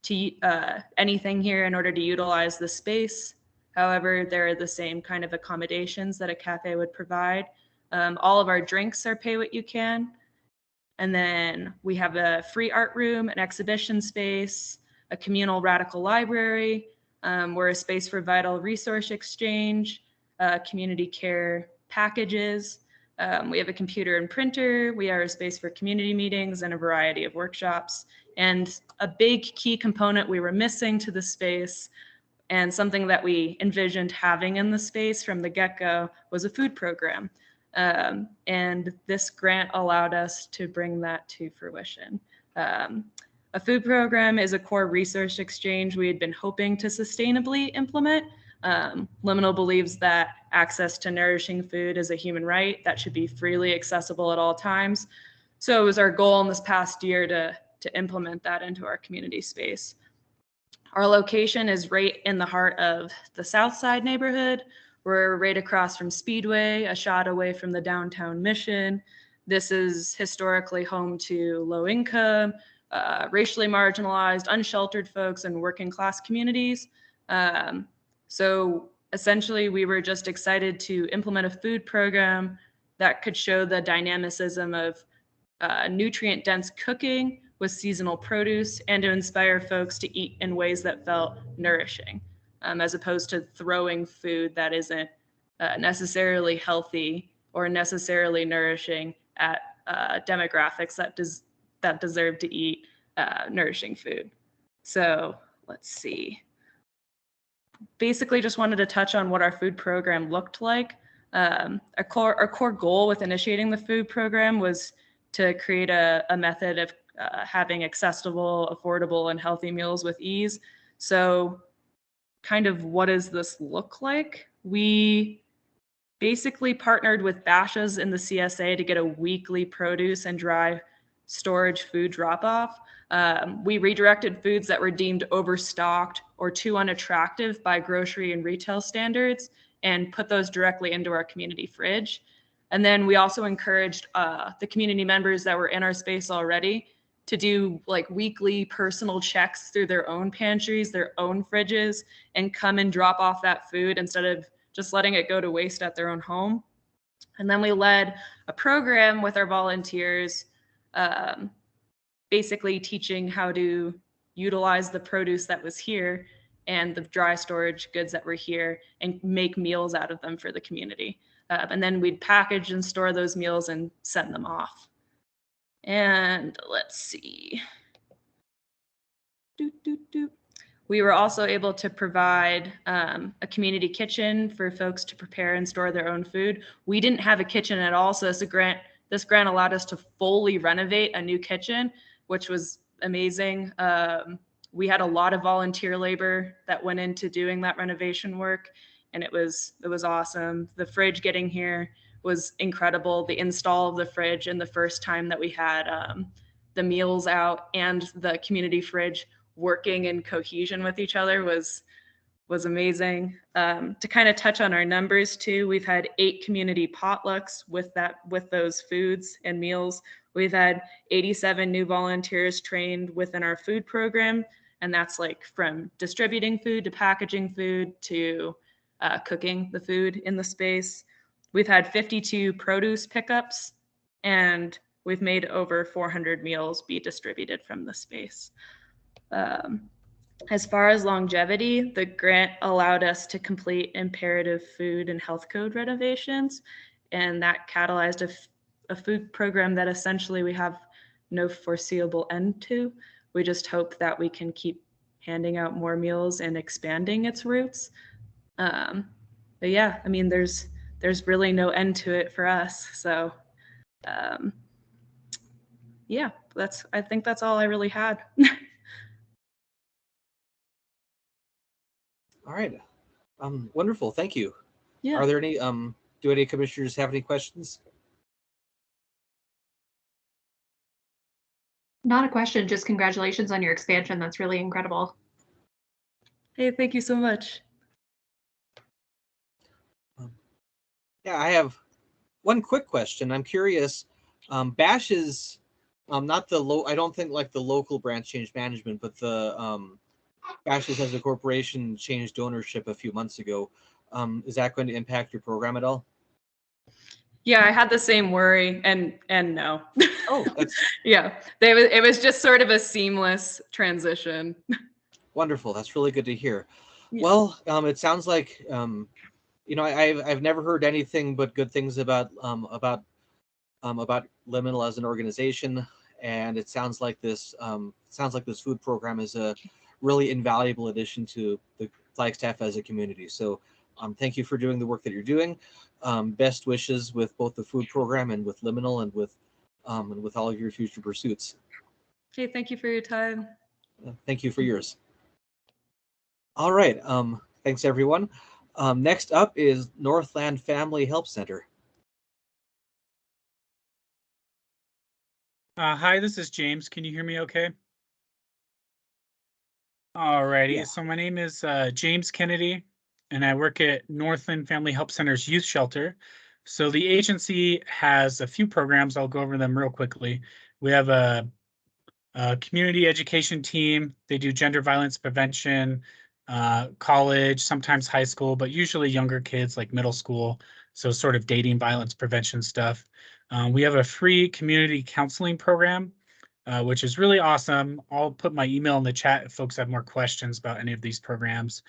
L: to anything here in order to utilize the space. However, there are the same kind of accommodations that a cafe would provide. All of our drinks are pay what you can. And then we have a free art room, an exhibition space, a communal radical library. We're a space for vital resource exchange, community care packages. We have a computer and printer. We are a space for community meetings and a variety of workshops. And a big key component we were missing to the space, and something that we envisioned having in the space from the get-go, was a food program. And this grant allowed us to bring that to fruition. A food program is a core resource exchange we had been hoping to sustainably implement. Liminal believes that access to nourishing food is a human right that should be freely accessible at all times. So it was our goal in this past year to implement that into our community space. Our location is right in the heart of the South Side neighborhood. We're right across from Speedway, a shot away from the downtown Mission. This is historically home to low income, racially marginalized, unsheltered folks and working class communities. So essentially, we were just excited to implement a food program that could show the dynamicism of nutrient dense cooking with seasonal produce and to inspire folks to eat in ways that felt nourishing, as opposed to throwing food that isn't necessarily healthy or necessarily nourishing at demographics that deserve to eat nourishing food. So let's see. Basically, just wanted to touch on what our food program looked like. Our core goal with initiating the food program was to create a method of having accessible, affordable, and healthy meals with ease. So kind of what does this look like? We basically partnered with Bashas in the CSA to get a weekly produce and dry storage food drop-off. We redirected foods that were deemed overstocked or too unattractive by grocery and retail standards and put those directly into our community fridge. And then we also encouraged the community members that were in our space already to do like weekly personal checks through their own pantries, their own fridges, and come and drop off that food instead of just letting it go to waste at their own home. And then we led a program with our volunteers, basically teaching how to utilize the produce that was here and the dry storage goods that were here and make meals out of them for the community. And then we'd package and store those meals and send them off. And let's see. We were also able to provide a community kitchen for folks to prepare and store their own food. We didn't have a kitchen at all, so this grant allowed us to fully renovate a new kitchen, which was amazing. We had a lot of volunteer labor that went into doing that renovation work, and it was awesome. The fridge getting here was incredible. The install of the fridge and the first time that we had the meals out and the community fridge working in cohesion with each other was amazing. To kind of touch on our numbers too, we've had 8 community potlucks with those foods and meals. We've had 87 new volunteers trained within our food program, and that's like from distributing food to packaging food to cooking the food in the space. We've had 52 produce pickups, and we've made over 400 meals be distributed from the space. As far as longevity, the grant allowed us to complete imperative food and health code renovations, and that catalyzed a food program that essentially we have no foreseeable end to. We just hope that we can keep handing out more meals and expanding its roots. But yeah, I mean, there's really no end to it for us. So yeah, I think that's all I really had.
A: All right. Wonderful. Thank you.
L: Yeah.
A: Are there any, do any commissioners have any questions?
C: Not a question, just congratulations on your expansion. That's really incredible.
L: Hey, thank you so much.
A: Yeah, I have one quick question. I'm curious. Bash is not the I don't think like the local branch changed management, but the Bashas as a corporation changed ownership a few months ago. Is that going to impact your program at all?
L: Yeah, I had the same worry, and no.
A: Oh, that's
L: yeah. It was just sort of a seamless transition.
A: wonderful. That's really good to hear.
L: Yeah.
A: Well, it sounds like you know, I've never heard anything but good things about Liminal as an organization, and it sounds like this food program is a really invaluable addition to the Flagstaff as a community. So thank you for doing the work that you're doing. Best wishes with both the food program and with Liminal and with all of your future pursuits.
L: Okay, thank you for your time.
A: Thank you for yours. All right. Thanks everyone. Next up is Northland Family Help Center.
M: Hi, this is James. Can you hear me okay? Alrighty,
A: Yeah.
M: So my name is James Kennedy, and I work at Northland Family Help Center's youth shelter. So the agency has a few programs. I'll go over them real quickly. We have a community education team. They do gender violence prevention, college, sometimes high school, but usually younger kids like middle school. So sort of dating violence prevention stuff. We have a free community counseling program. which is really awesome. I'll put my email in the chat if folks have more questions about any of these programs.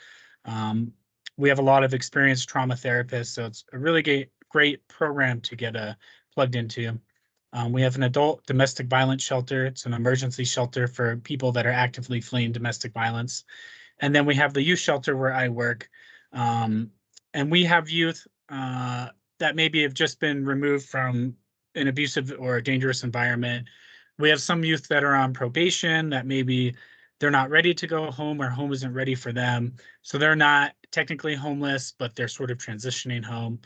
M: We have a lot of experienced trauma therapists, so it's a really great program to get plugged into. We have an adult domestic violence shelter. It's an emergency shelter for people that are actively fleeing domestic violence. And then we have the youth shelter where I work. And we have youth that maybe have just been removed from an abusive or dangerous environment. We have some youth that are on probation that maybe they're not ready to go home or home isn't ready for them. So they're not technically homeless, but they're sort of transitioning home.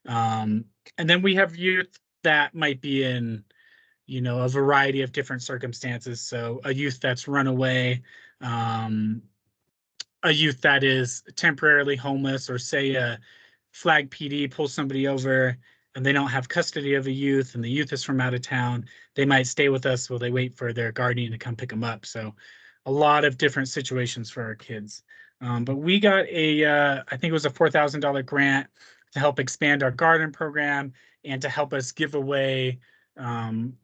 M: And then we have youth that might be in, you know, a variety of different circumstances. So a youth that's run away, a youth that is temporarily homeless, or say a Flag PD pulls somebody over and they don't have custody of a youth and the youth is from out of town, they might stay with us while they wait for their guardian to come pick them up. So a lot of different situations for our kids. But we got I think it was a $4,000 grant to help expand our garden program and to help us give away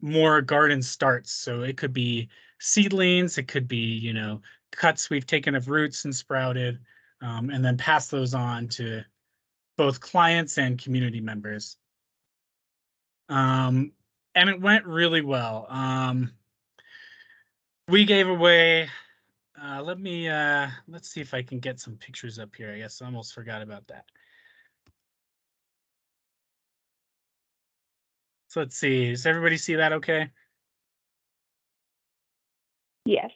M: more garden starts. So it could be seedlings, it could be, you know, cuts we've taken of roots and sprouted, and then pass those on to both clients and community members. And it went really well. We gave away, let's see if I can get some pictures up here. I guess I almost forgot about that. So let's see, does everybody see that okay?
E: Yes.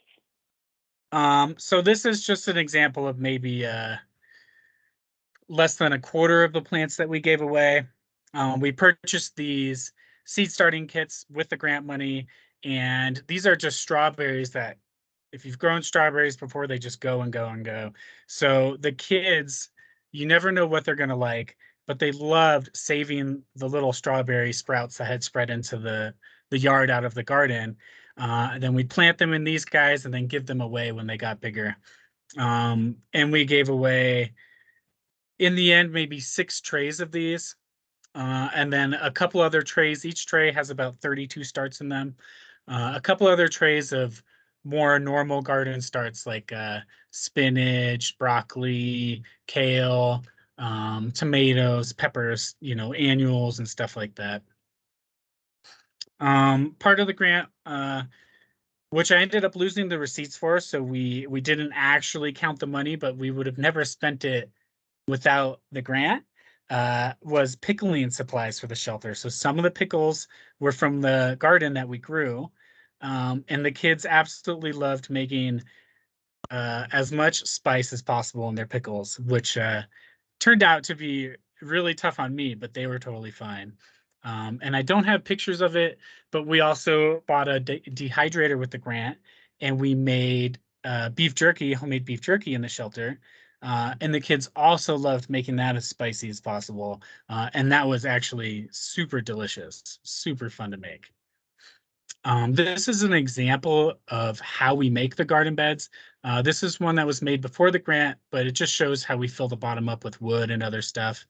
M: So this is just an example of maybe less than a quarter of the plants that we gave away. We purchased these seed starting kits with the grant money, and these are just strawberries that, if you've grown strawberries before, they just go and go and go. So the kids, you never know what they're going to like, but they loved saving the little strawberry sprouts that had spread into the yard out of the garden. And then we'd plant them in these guys and then give them away when they got bigger. And we gave away, in the end, maybe 6 trays of these. And then a couple other trays. Each tray has about 32 starts in them. A couple other trays of more normal garden starts like spinach, broccoli, kale, tomatoes, peppers, you know, annuals and stuff like that. Part of the grant, which I ended up losing the receipts for, so we didn't actually count the money, but we would have never spent it without the grant, was pickling supplies for the shelter. So some of the pickles were from the garden that we grew, and the kids absolutely loved making as much spice as possible in their pickles, which turned out to be really tough on me, but they were totally fine. And I don't have pictures of it, but we also bought a dehydrator with the grant, and we made beef jerky, homemade beef jerky in the shelter. And the kids also loved making that as spicy as possible. And that was actually super delicious, super fun to make. This is an example of how we make the garden beds. This is one that was made before the grant, but it just shows how we fill the bottom up with wood and other stuff.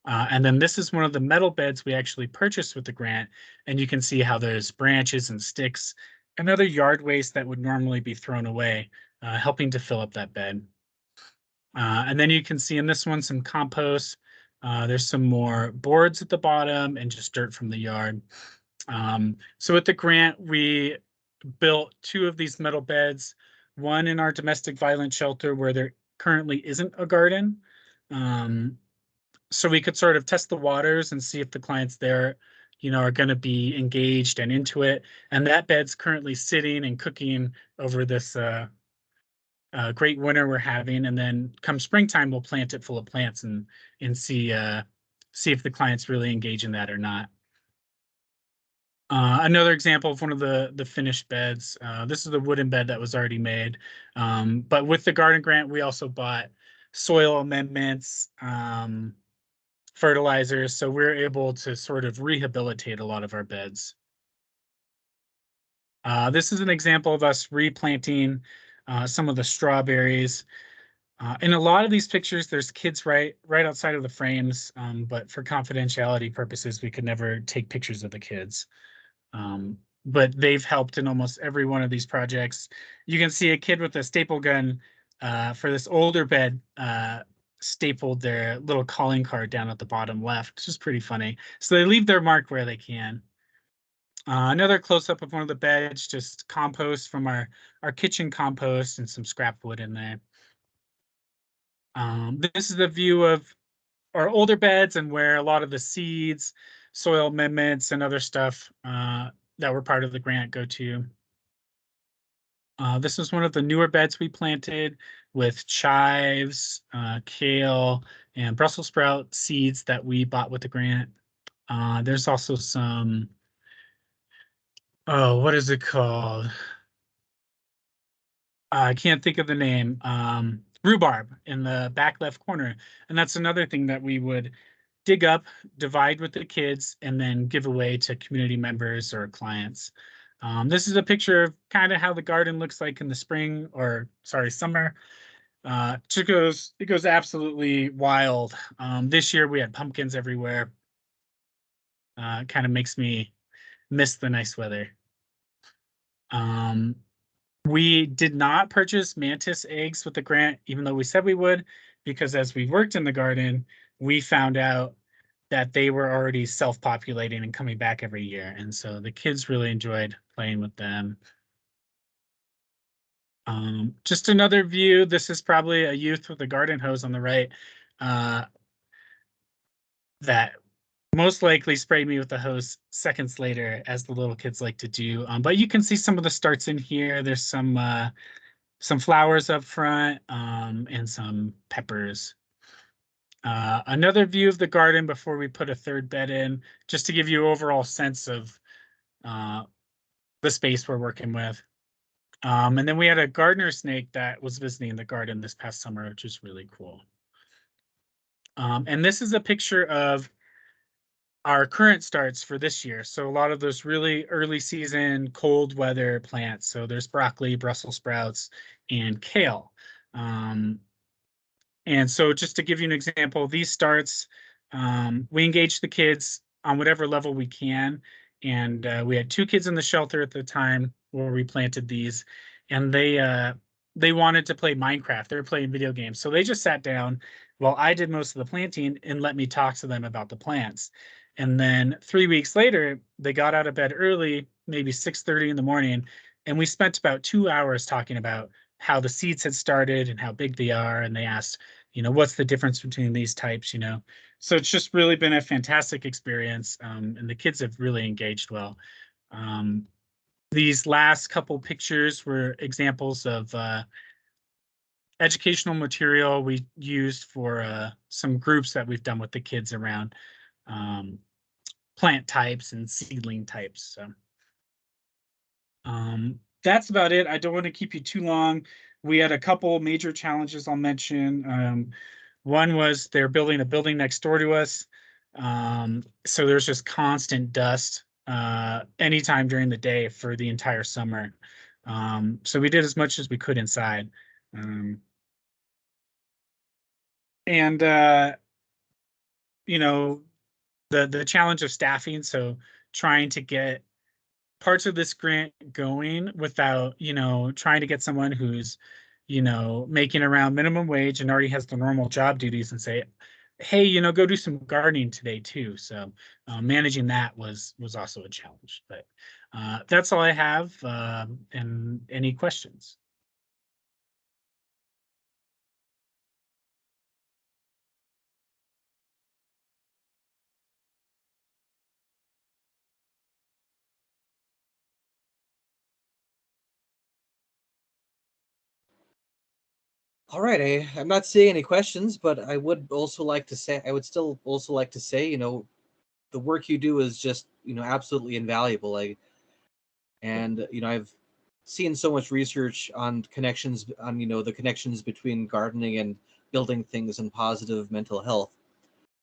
M: And then this is one of the metal beds we actually purchased with the grant. And you can see how there's branches and sticks and other yard waste that would normally be thrown away, helping to fill up that bed. And then you can see in this one some compost. There's some more boards at the bottom and just dirt from the yard. So with the grant, we built 2 of these metal beds, one in our domestic violence shelter where there currently isn't a garden. So we could sort of test the waters and see if the clients there, you know, are going to be engaged and into it. And that bed's currently sitting and cooking over this great winter we're having. And then come springtime, we'll plant it full of plants and see if the clients really engage in that or not. Another example of one of the finished beds. This is the wooden bed that was already made. But with the garden grant, we also bought soil amendments, fertilizers, so we're able to sort of rehabilitate a lot of our beds. This is an example of us replanting some of the strawberries. In a lot of these pictures, there's kids right outside of the frames, but for confidentiality purposes, we could never take pictures of the kids. but they've helped in almost every one of these projects. You can see a kid with a staple gun for this older bed stapled their little calling card down at the bottom left, which is pretty funny. So they leave their mark where they can. Another close-up of one of the beds, just compost from our kitchen compost and some scrap wood in there. This is a view of our older beds and where a lot of the seeds, soil amendments, and other stuff that were part of the grant go to. This is one of the newer beds we planted with chives, kale, and Brussels sprout seeds that we bought with the grant. There's also some, oh, what is it called? I can't think of the name. Rhubarb in the back left corner. And that's another thing that we would dig up, divide with the kids, and then give away to community members or clients. This is a picture of kind of how the garden looks like in the spring, or sorry, summer. It goes absolutely wild. This year we had pumpkins everywhere. Kind of makes me miss the nice weather. We did not purchase mantis eggs with the grant, even though we said we would, because as we worked in the garden, we found out that they were already self-populating and coming back every year. And so the kids really enjoyed playing with them. Just another view. This is probably a youth with a garden hose on the right that most likely sprayed me with the hose seconds later, as the little kids like to do. But you can see some of the starts in here. There's some flowers up front and some peppers. Another view of the garden before we put a third bed in, just to give you an overall sense of the space we're working with. And then we had a gardener snake that was visiting the garden this past summer, which is really cool. And this is a picture of our current starts for this year. So a lot of those really early season cold weather plants. So there's broccoli, Brussels sprouts, and kale. And so just to give you an example, these starts, we engage the kids on whatever level we can. And we had 2 kids in the shelter at the time where we planted these, and they wanted to play Minecraft. They were playing video games. So they just sat down while I did most of the planting and let me talk to them about the plants. And then 3 weeks later, they got out of bed early, maybe 6:30 in the morning, and we spent about 2 hours talking about how the seeds had started and how big they are. And they asked, what's the difference between these types, So it's just really been a fantastic experience. And the kids have really engaged well. These last couple pictures were examples of educational material we used for some groups that we've done with the kids around plant types and seedling types. So that's about it. I don't want to keep you too long. We had a couple major challenges I'll mention. One was they're building a building next door to us. So there's just constant dust anytime during the day for the entire summer. So we did as much as we could inside. The challenge of staffing, so trying to get parts of this grant going without, trying to get someone who's, making around minimum wage and already has the normal job duties and say, hey, go do some gardening today too. So managing that was also a challenge. But that's all I have. And any questions?
A: All right, I'm not seeing any questions, but I would also like to say, the work you do is just, absolutely invaluable. I've seen so much research on connections, on, the connections between gardening and building things and positive mental health.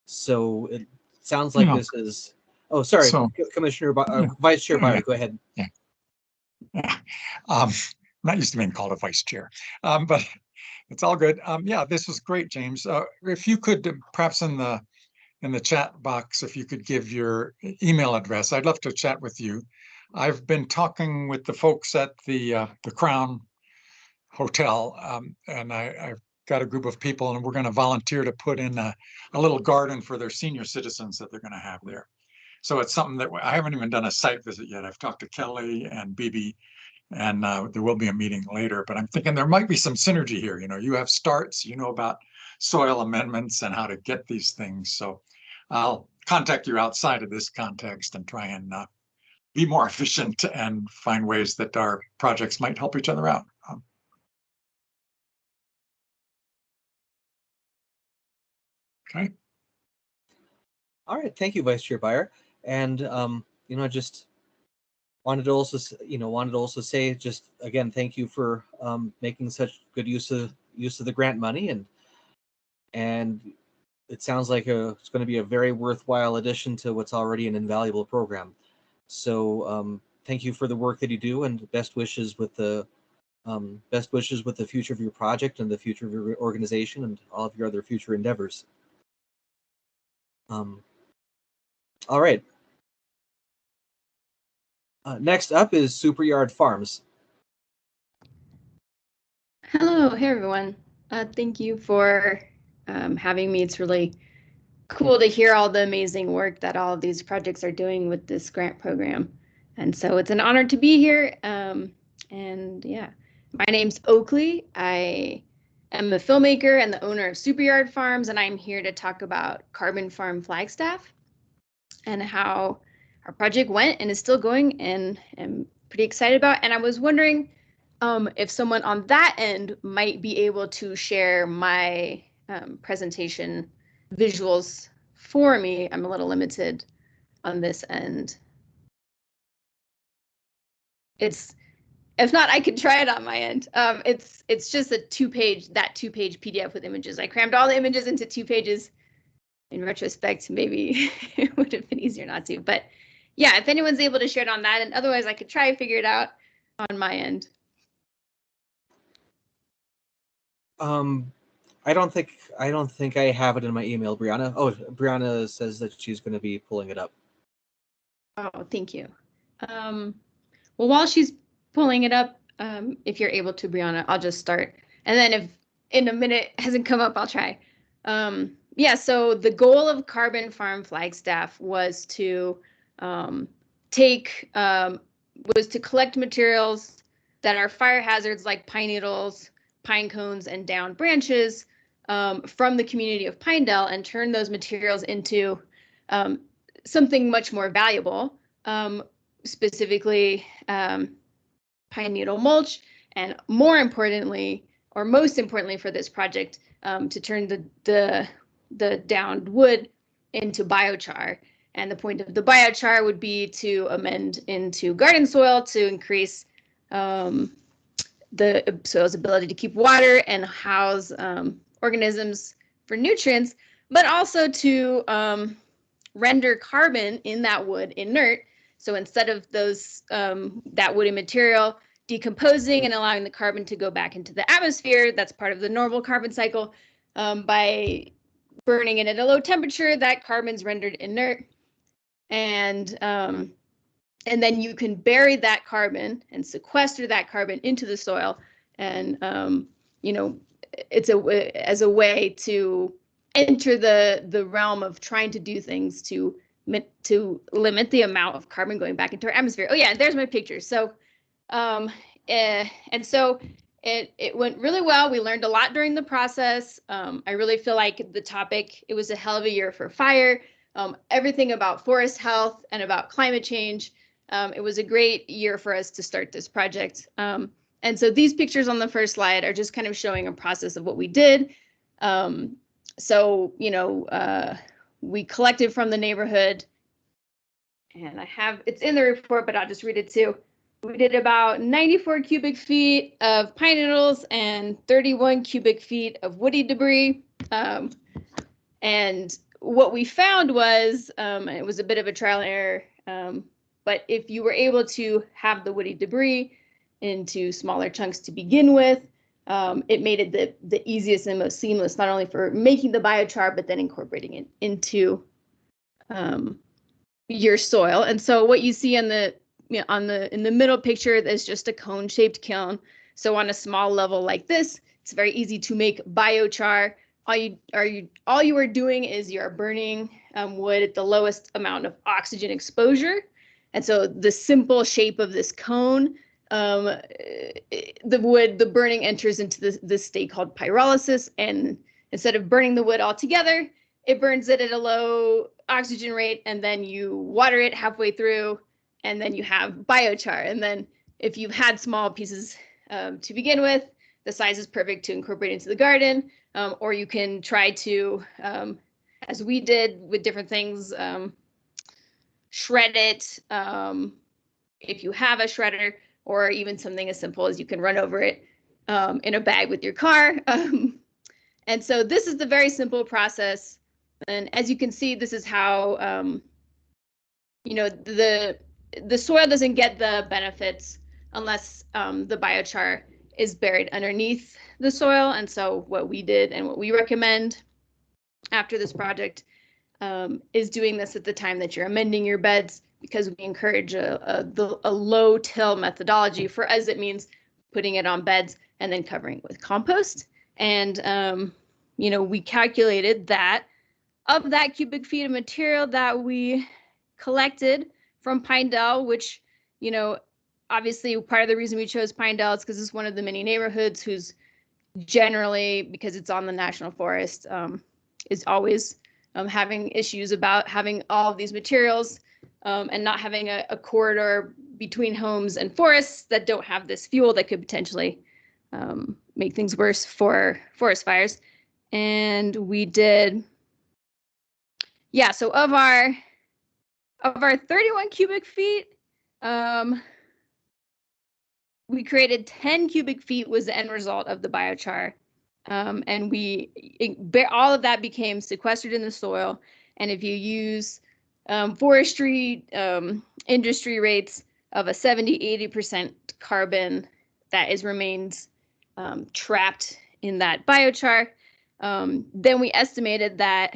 A: So it sounds like this is, oh, sorry,
B: So-
A: Commissioner, Vice Chair Byron, go ahead.
B: Yeah. I'm not used to being called a vice chair, but it's all good. Yeah, this was great, James. If you could perhaps in the chat box, if you could give your email address, I'd love to chat with you. I've been talking with the folks at the Crown Hotel, and I've got a group of people, and we're going to volunteer to put in a little garden for their senior citizens that they're going to have there. So it's something that I haven't even done a site visit yet. I've talked to Kelly and Bibi, and there will be a meeting later, but I'm thinking there might be some synergy here. You know, you have starts, you know about soil amendments and how to get these things. So I'll contact you outside of this context and try and be more efficient and find ways that our projects might help each other out. Okay.
A: All right, thank you, Vice Chair Byer. And just wanted to also say, just again, thank you for making such good use of the grant money, and it sounds like it's going to be a very worthwhile addition to what's already an invaluable program. So thank you for the work that you do, and best wishes with the future of your project and the future of your organization and all of your other future endeavors. All right. Next up is Superyard Farms.
N: Hello, hey everyone. Thank you for having me. It's really cool to hear all the amazing work that all of these projects are doing with this grant program. And so it's an honor to be here. And yeah, my name's Oakley. I am a filmmaker and the owner of Superyard Farms, and I'm here to talk about Carbon Farm Flagstaff and how our project went and is still going, and I'm pretty excited about. And I was wondering if someone on that end might be able to share my presentation visuals for me. I'm a little limited on this end. If not, I could try it on my end. It's just a two-page PDF with images. I crammed all the images into 2 pages. In retrospect, maybe it would have been easier not to. But yeah, if anyone's able to share it on that, and otherwise I could try and figure it out on my end.
A: I don't think I have it in my email, Brianna. Oh, Brianna says that she's going to be pulling it up.
N: Oh, thank you. Well, while she's pulling it up, if you're able to, Brianna, I'll just start. And then if in a minute hasn't come up, I'll try. Yeah, so the goal of Carbon Farm Flagstaff was to collect materials that are fire hazards like pine needles, pine cones, and downed branches from the community of Pinedale and turn those materials into something much more valuable, specifically pine needle mulch, and most importantly for this project, to turn the downed wood into biochar. And the point of the biochar would be to amend into garden soil to increase the soil's ability to keep water and house organisms for nutrients, but also to render carbon in that wood inert. So instead of those that woody material decomposing and allowing the carbon to go back into the atmosphere, that's part of the normal carbon cycle, by burning it at a low temperature, that carbon's rendered inert. And then you can bury that carbon and sequester that carbon into the soil. And, it's as a way to enter the realm of trying to do things to limit the amount of carbon going back into our atmosphere. Oh yeah, there's my picture. So, and so it went really well. We learned a lot during the process. I really feel like it was a hell of a year for fire, everything about forest health and about climate change. It was a great year for us to start this project. And so these pictures on the first slide are just kind of showing a process of what we did. We collected from the neighborhood, and it's in the report, but I'll just read it too. We did about 94 cubic feet of pine needles and 31 cubic feet of woody debris. And what we found was, it was a bit of a trial and error, but if you were able to have the woody debris into smaller chunks to begin with, it made it the easiest and most seamless, not only for making the biochar, but then incorporating it into your soil. And so what you see on the in the middle picture, there's just a cone-shaped kiln. So on a small level like this, it's very easy to make biochar. All you are doing is you're burning wood at the lowest amount of oxygen exposure. And so the simple shape of this cone, the burning enters into this state called pyrolysis. And instead of burning the wood altogether, it burns it at a low oxygen rate, and then you water it halfway through, and then you have biochar. And then if you've had small pieces to begin with, the size is perfect to incorporate into the garden, or you can try to, as we did with different things, shred it if you have a shredder, or even something as simple as you can run over it in a bag with your car. And so this is the very simple process. And as you can see, this is how, the soil doesn't get the benefits unless the biochar is buried underneath the soil. And so what we did and what we recommend after this project is doing this at the time that you're amending your beds, because we encourage a low till methodology. For us, it means putting it on beds and then covering it with compost. And, we calculated that of that cubic feet of material that we collected from Pinedale, which, obviously part of the reason we chose Pinedale is because it's one of the many neighborhoods who's generally, because it's on the national forest, is always having issues about having all of these materials and not having a corridor between homes and forests that don't have this fuel that could potentially make things worse for forest fires. And we did, so of our 31 cubic feet, we created 10 cubic feet was the end result of the biochar. And all of that became sequestered in the soil. And if you use forestry industry rates of a 70–80% carbon that remains trapped in that biochar, then we estimated that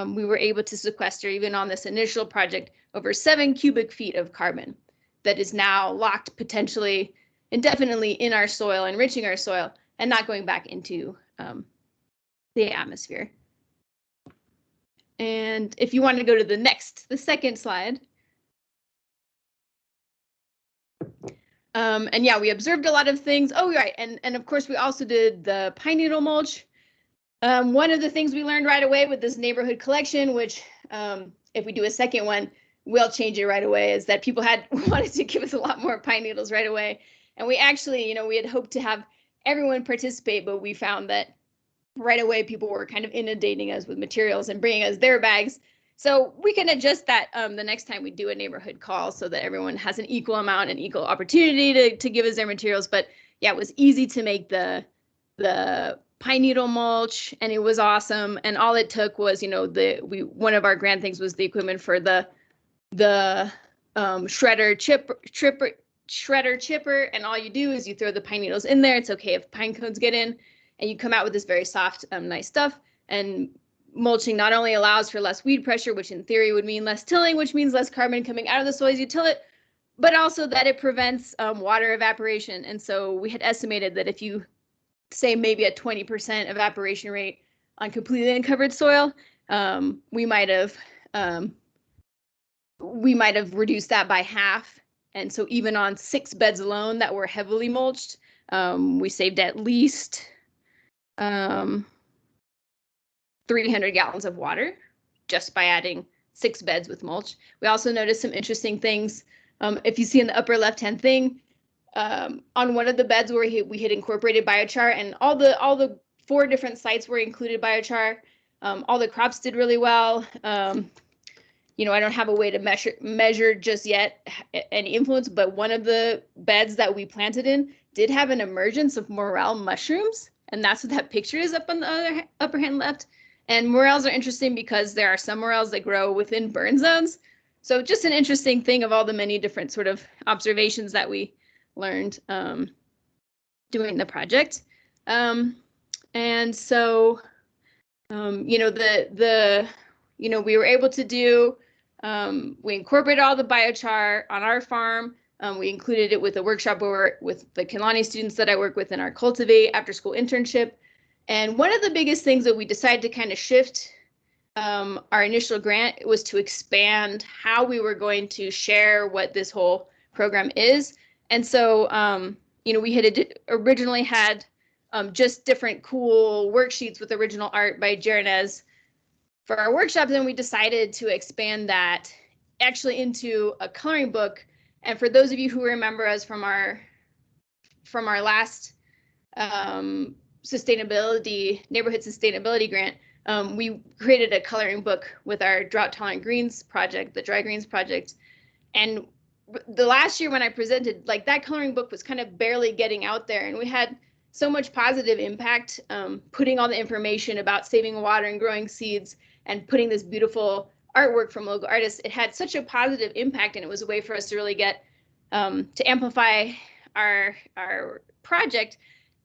N: we were able to sequester, even on this initial project, over 7 cubic feet of carbon that is now locked potentially indefinitely in our soil, enriching our soil, and not going back into the atmosphere. And if you wanted to go to the second slide. And we observed a lot of things. Oh, right. And of course, we also did the pine needle mulch. One of the things we learned right away with this neighborhood collection, which if we do a second one, we'll change it right away, is that people had wanted to give us a lot more pine needles right away. And we actually, we had hoped to have everyone participate, but we found that right away people were kind of inundating us with materials and bringing us their bags. So we can adjust that the next time we do a neighborhood call so that everyone has an equal amount and equal opportunity to give us their materials. But yeah, it was easy to make the pine needle mulch, and it was awesome. And all it took was, one of our grand things was the equipment for the shredder chipper, and all you do is you throw the pine needles in there. It's okay if pine cones get in, and you come out with this very soft, nice stuff. And mulching not only allows for less weed pressure, which in theory would mean less tilling, which means less carbon coming out of the soil as you till it, but also that it prevents water evaporation. And so we had estimated that if you say maybe a 20% evaporation rate on completely uncovered soil, we might have reduced that by half. And so even on 6 beds alone that were heavily mulched, we saved at least 300 gallons of water just by adding 6 beds with mulch. We also noticed some interesting things. If you see in the upper left-hand thing, on one of the beds where we had incorporated biochar, and all the 4 different sites where included biochar, all the crops did really well. I don't have a way to measure just yet any influence, but one of the beds that we planted in did have an emergence of morel mushrooms, and that's what that picture is up on the upper hand left. And morels are interesting because there are some morels that grow within burn zones. So just an interesting thing of all the many different sort of observations that we learned doing the project. And so, we were able to do We incorporated all the biochar on our farm. We included it with a workshop with the Kehlani students that I work with in our Cultivate after school internship. And one of the biggest things that we decided to kind of shift our initial grant was to expand how we were going to share what this whole program is. And so, we had originally had just different cool worksheets with original art by Jaranez for our workshops, and we decided to expand that actually into a coloring book. And for those of you who remember us from our last neighborhood sustainability grant, we created a coloring book with our drought tolerant greens project, the dry greens project. And the last year when I presented, like, that coloring book was kind of barely getting out there, and we had so much positive impact putting all the information about saving water and growing seeds and putting this beautiful artwork from local artists. It had such a positive impact, and it was a way for us to really get to amplify our project.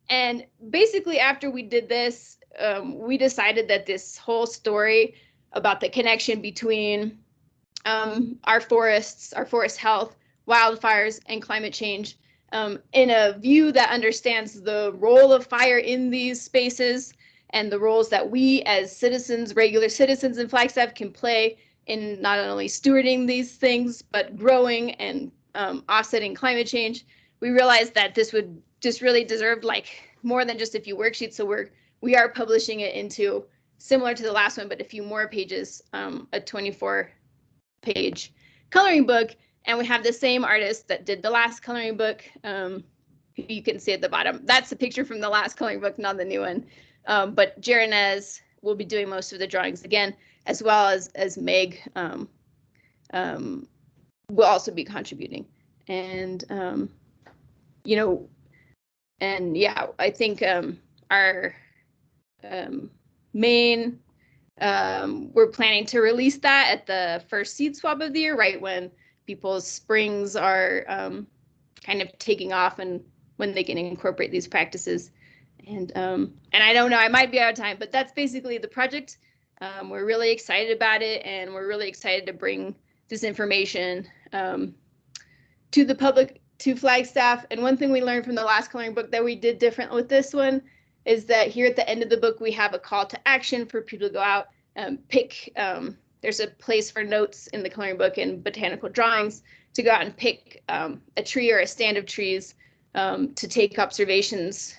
N: And basically, after we did this, we decided that this whole story about the connection between our forests, our forest health, wildfires, and climate change, in a view that understands the role of fire in these spaces and the roles that we as citizens, regular citizens in Flagstaff, can play in not only stewarding these things, but growing and offsetting climate change. We realized that this would just really deserve like more than just a few worksheets. So we are publishing it into, similar to the last one, but a few more pages, a 24-page coloring book. And we have the same artist that did the last coloring book. You can see at the bottom. That's a picture from the last coloring book, not the new one. But Jaranez will be doing most of the drawings again, as well as Meg will also be contributing. And and yeah, I think our main, we're planning to release that at the first seed swap of the year, right when people's springs are kind of taking off and when they can incorporate these practices. And I don't know, I might be out of time, but that's basically the project. We're really excited about it, and we're really excited to bring this information to the public, to Flagstaff. And one thing we learned from the last coloring book that we did different with this one is that here at the end of the book, we have a call to action for people to go out and pick. There's a place for notes in the coloring book and botanical drawings to go out and pick a tree or a stand of trees to take observations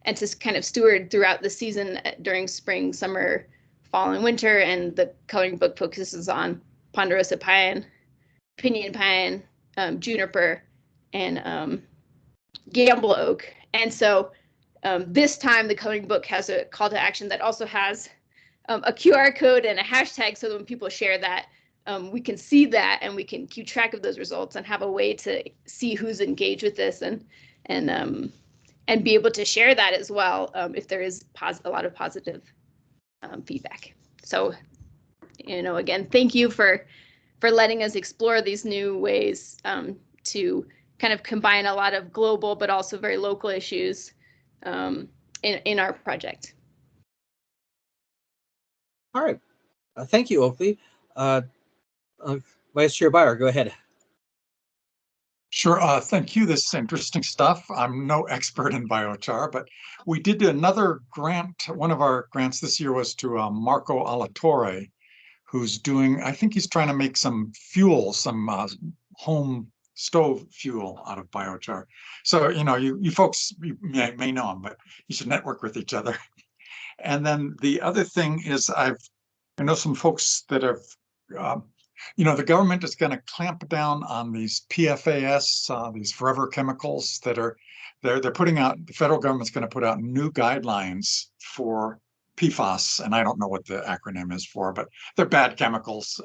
N: and to kind of steward throughout the season during spring, summer, fall, and winter. And the coloring book focuses on ponderosa pine, pinyon pine, juniper, and gamble oak. And so this time the coloring book has a call to action that also has a QR code and a hashtag, so that when people share that, we can see that and we can keep track of those results and have a way to see who's engaged with this and be able to share that as well if there is a lot of positive feedback. So, again, thank you for letting us explore these new ways to kind of combine a lot of global but also very local issues in our project.
A: All right. Thank you, Oakley. Vice Chair Byer, go ahead.
B: Sure. Thank you. This is interesting stuff. I'm no expert in biochar, but we did another grant. One of our grants this year was to Marco Alatorre, who's doing, I think he's trying to make some fuel, some home stove fuel out of biochar. So, you folks you may know him, but you should network with each other. And then the other thing is I know some folks that have, the government is going to clamp down on these PFAS, these forever chemicals that they're putting out. The federal government's going to put out new guidelines for PFAS, and I don't know what the acronym is for, but they're bad chemicals.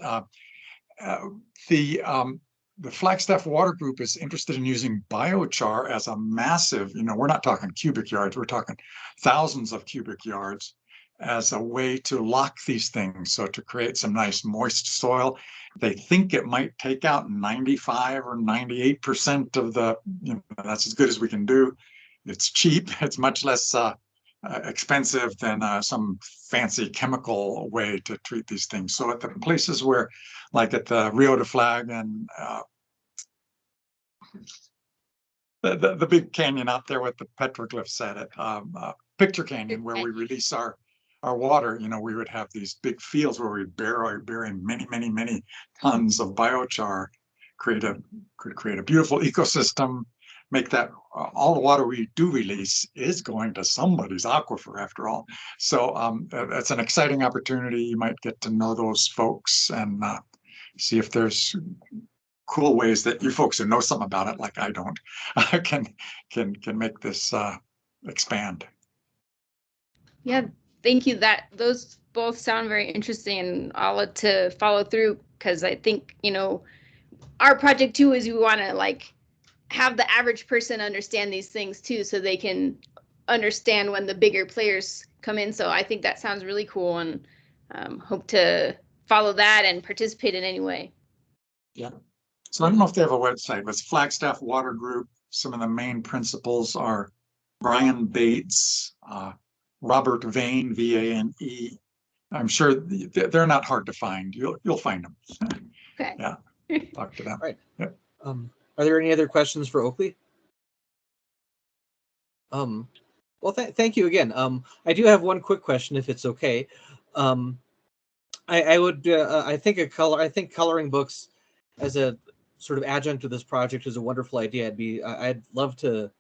B: The Flagstaff Water Group is interested in using biochar as a massive, we're not talking cubic yards, we're talking thousands of cubic yards, as a way to lock these things. So to create some nice moist soil. They think it might take out 95 or 98% of the, that's as good as we can do. It's cheap. It's much less expensive than some fancy chemical way to treat these things. So at the places where, like at the Rio de Flag and the big canyon out there with the petroglyphs at it, Picture Canyon, where we release our water, you know, we would have these big fields where we bury many tons of biochar, create a beautiful ecosystem, make that all the water we do release is going to somebody's aquifer after all. So that's an exciting opportunity. You might get to know those folks and see if there's cool ways that you folks who know something about it, like I don't, can make this expand.
N: Yeah, thank you. Those both sound very interesting, and I'll let to follow through, because I think, you know, our project too is we want to like have the average person understand these things too, so they can understand when the bigger players come in. So I think that sounds really cool, and hope to follow that and participate in any way.
B: Yeah. So I don't know if they have a website, but it's Flagstaff Water Group. Some of the main principals are Brian Bates, Robert Vane, V-A-N-E. I'm sure they're not hard to find. You'll find them.
N: Okay.
B: Yeah. Talk to them.
A: All right.
B: Yeah.
A: Are there any other questions for Oakley? Well, thank you again. I do have one quick question, if it's okay. I would I think coloring books as a sort of adjunct to this project is a wonderful idea. I'd love to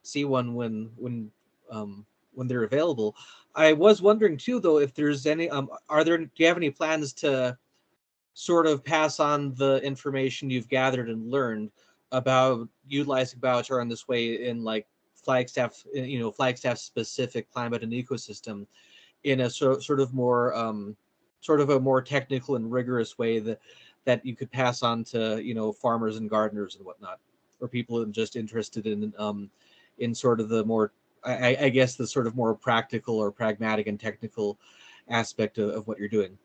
A: see one when they're available. I was wondering too, though, if there's any do you have any plans to sort of pass on the information you've gathered and learned about utilizing biochar in this way in like Flagstaff, you know, Flagstaff specific climate and ecosystem in a sort of a more technical and rigorous way that you could pass on to, you know, farmers and gardeners and whatnot, or people just interested in sort of the more, I guess, the sort of more practical or pragmatic and technical aspect of what you're doing.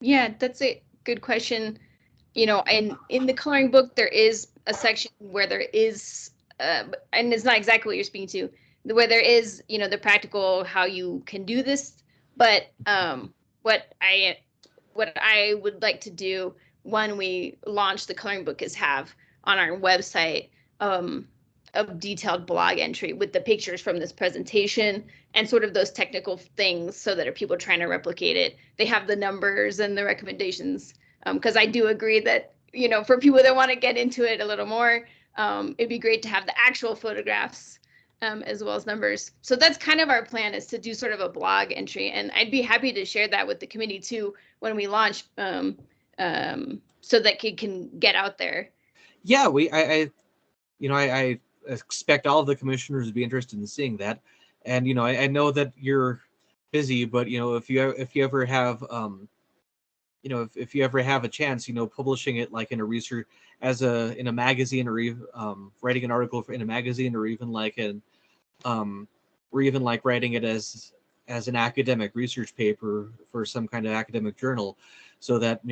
N: Yeah, that's a good question. You know, and in the coloring book, there is a section where there is, and it's not exactly what you're speaking to, where there is, you know, the practical how you can do this. But what I would like to do when we launch the coloring book is have on our website a detailed blog entry with the pictures from this presentation and sort of those technical things, so that if people are trying to replicate it, they have the numbers and the recommendations. Because I do agree that, you know, for people that want to get into it a little more, it'd be great to have the actual photographs as well as numbers. So that's kind of our plan, is to do sort of a blog entry, and I'd be happy to share that with the committee too when we launch, so that it can get out there.
A: Yeah, I expect all of the commissioners to be interested in seeing that, and you know, I know that you're busy, but you know, if you ever have you know, if you ever have a chance, you know, publishing it like in a research in a magazine, or even writing an article in a magazine, or even like writing it as an academic research paper for some kind of academic journal, so that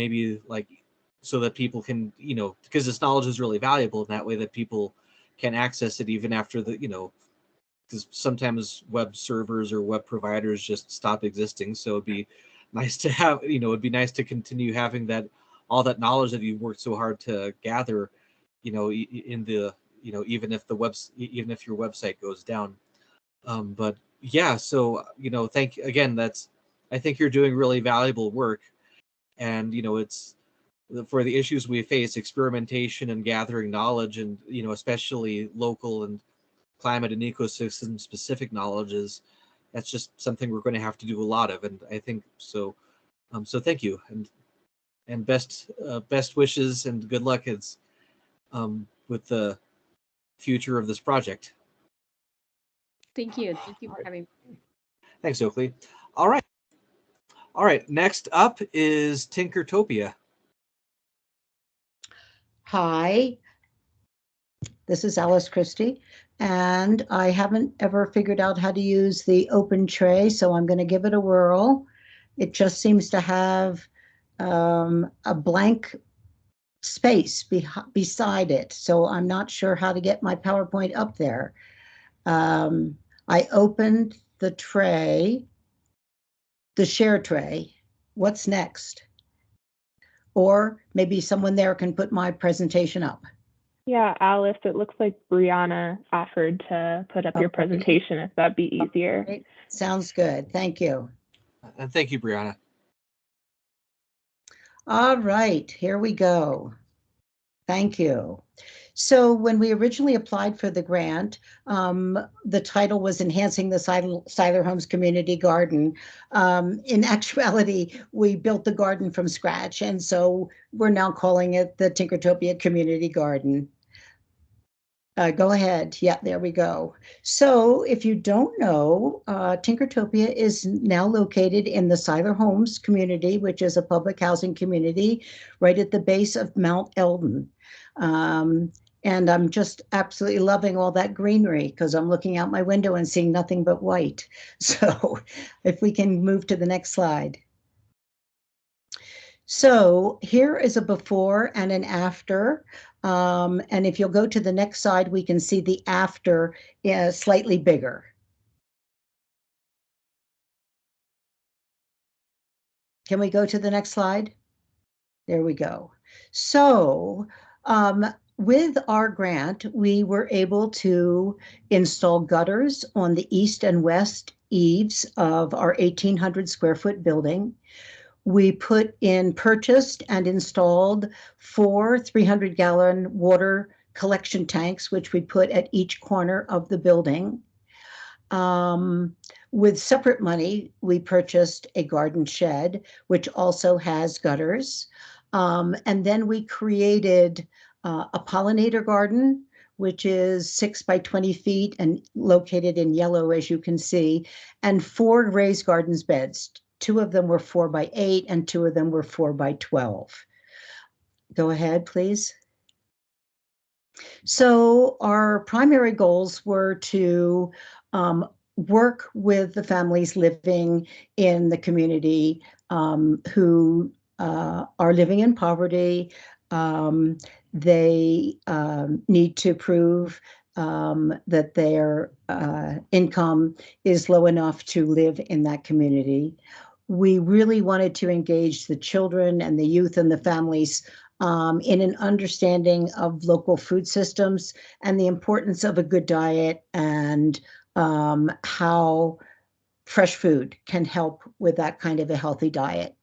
A: people can, you know, because this knowledge is really valuable in that way, that people can access it even after because sometimes web servers or web providers just stop existing. So it'd be nice to have, you know, it'd be nice to continue having all that knowledge that you've worked so hard to gather, you know, in the, you know, even if your website goes down. But yeah, so, you know, I think you're doing really valuable work, and, you know, it's for the issues we face, experimentation and gathering knowledge, and, you know, especially local and climate and ecosystem specific knowledge, that's just something we're going to have to do a lot of. And I think so. So thank you, and best wishes and good luck with the future of this project.
N: Thank you. Thank you for having me.
A: Thanks, Oakley. All right. Next up is Tinkertopia.
G: Hi, this is Alice Christie, and I haven't ever figured out how to use the open tray, so I'm going to give it a whirl. It just seems to have a blank space beside it, so I'm not sure how to get my PowerPoint up there. I opened the tray, the share tray. What's next? Or maybe someone there can put my presentation up.
E: Yeah, Alice, it looks like Brianna offered to put up your
G: Okay.
E: presentation if that'd be easier.
G: Great. Sounds good. Thank you.
A: And thank you, Brianna.
G: All right, here we go. Thank you. So when we originally applied for the grant, the title was Enhancing the Seiler Homes Community Garden. In actuality, we built the garden from scratch, and so we're now calling it the Tinkertopia Community Garden. Go ahead. Yeah, there we go. So if you don't know, Tinkertopia is now located in the Seiler Homes community, which is a public housing community right at the base of Mount Eldon. And I'm just absolutely loving all that greenery because I'm looking out my window and seeing nothing but white. So if we can move to the next slide. So here is a before and an after. And if you'll go to the next slide, we can see the after is slightly bigger. Can we go to the next slide? There we go. So with our grant, we were able to install gutters on the east and west eaves of our 1,800 square foot building. We purchased and installed 4 300-gallon water collection tanks, which we put at each corner of the building. With separate money, we purchased a garden shed, which also has gutters. And then we created a pollinator garden, which is 6 by 20 feet and located in yellow, as you can see, and 4 raised gardens beds. 2 of them were 4 by 8 and 2 of them were 4 by 12. Go ahead, please. So our primary goals were to work with the families living in the community who are living in poverty. They need to prove that their income is low enough to live in that community. We really wanted to engage the children and the youth and the families in an understanding of local food systems and the importance of a good diet and how fresh food can help with that kind of a healthy diet.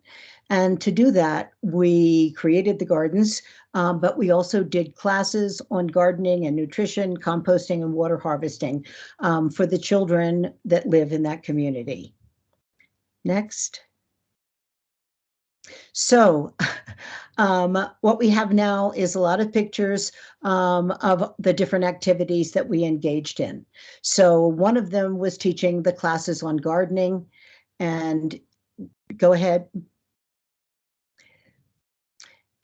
G: And to do that, we created the gardens, but we also did classes on gardening and nutrition, composting, and water harvesting for the children that live in that community. Next. So what we have now is a lot of pictures of the different activities that we engaged in. So one of them was teaching the classes on gardening, and go ahead.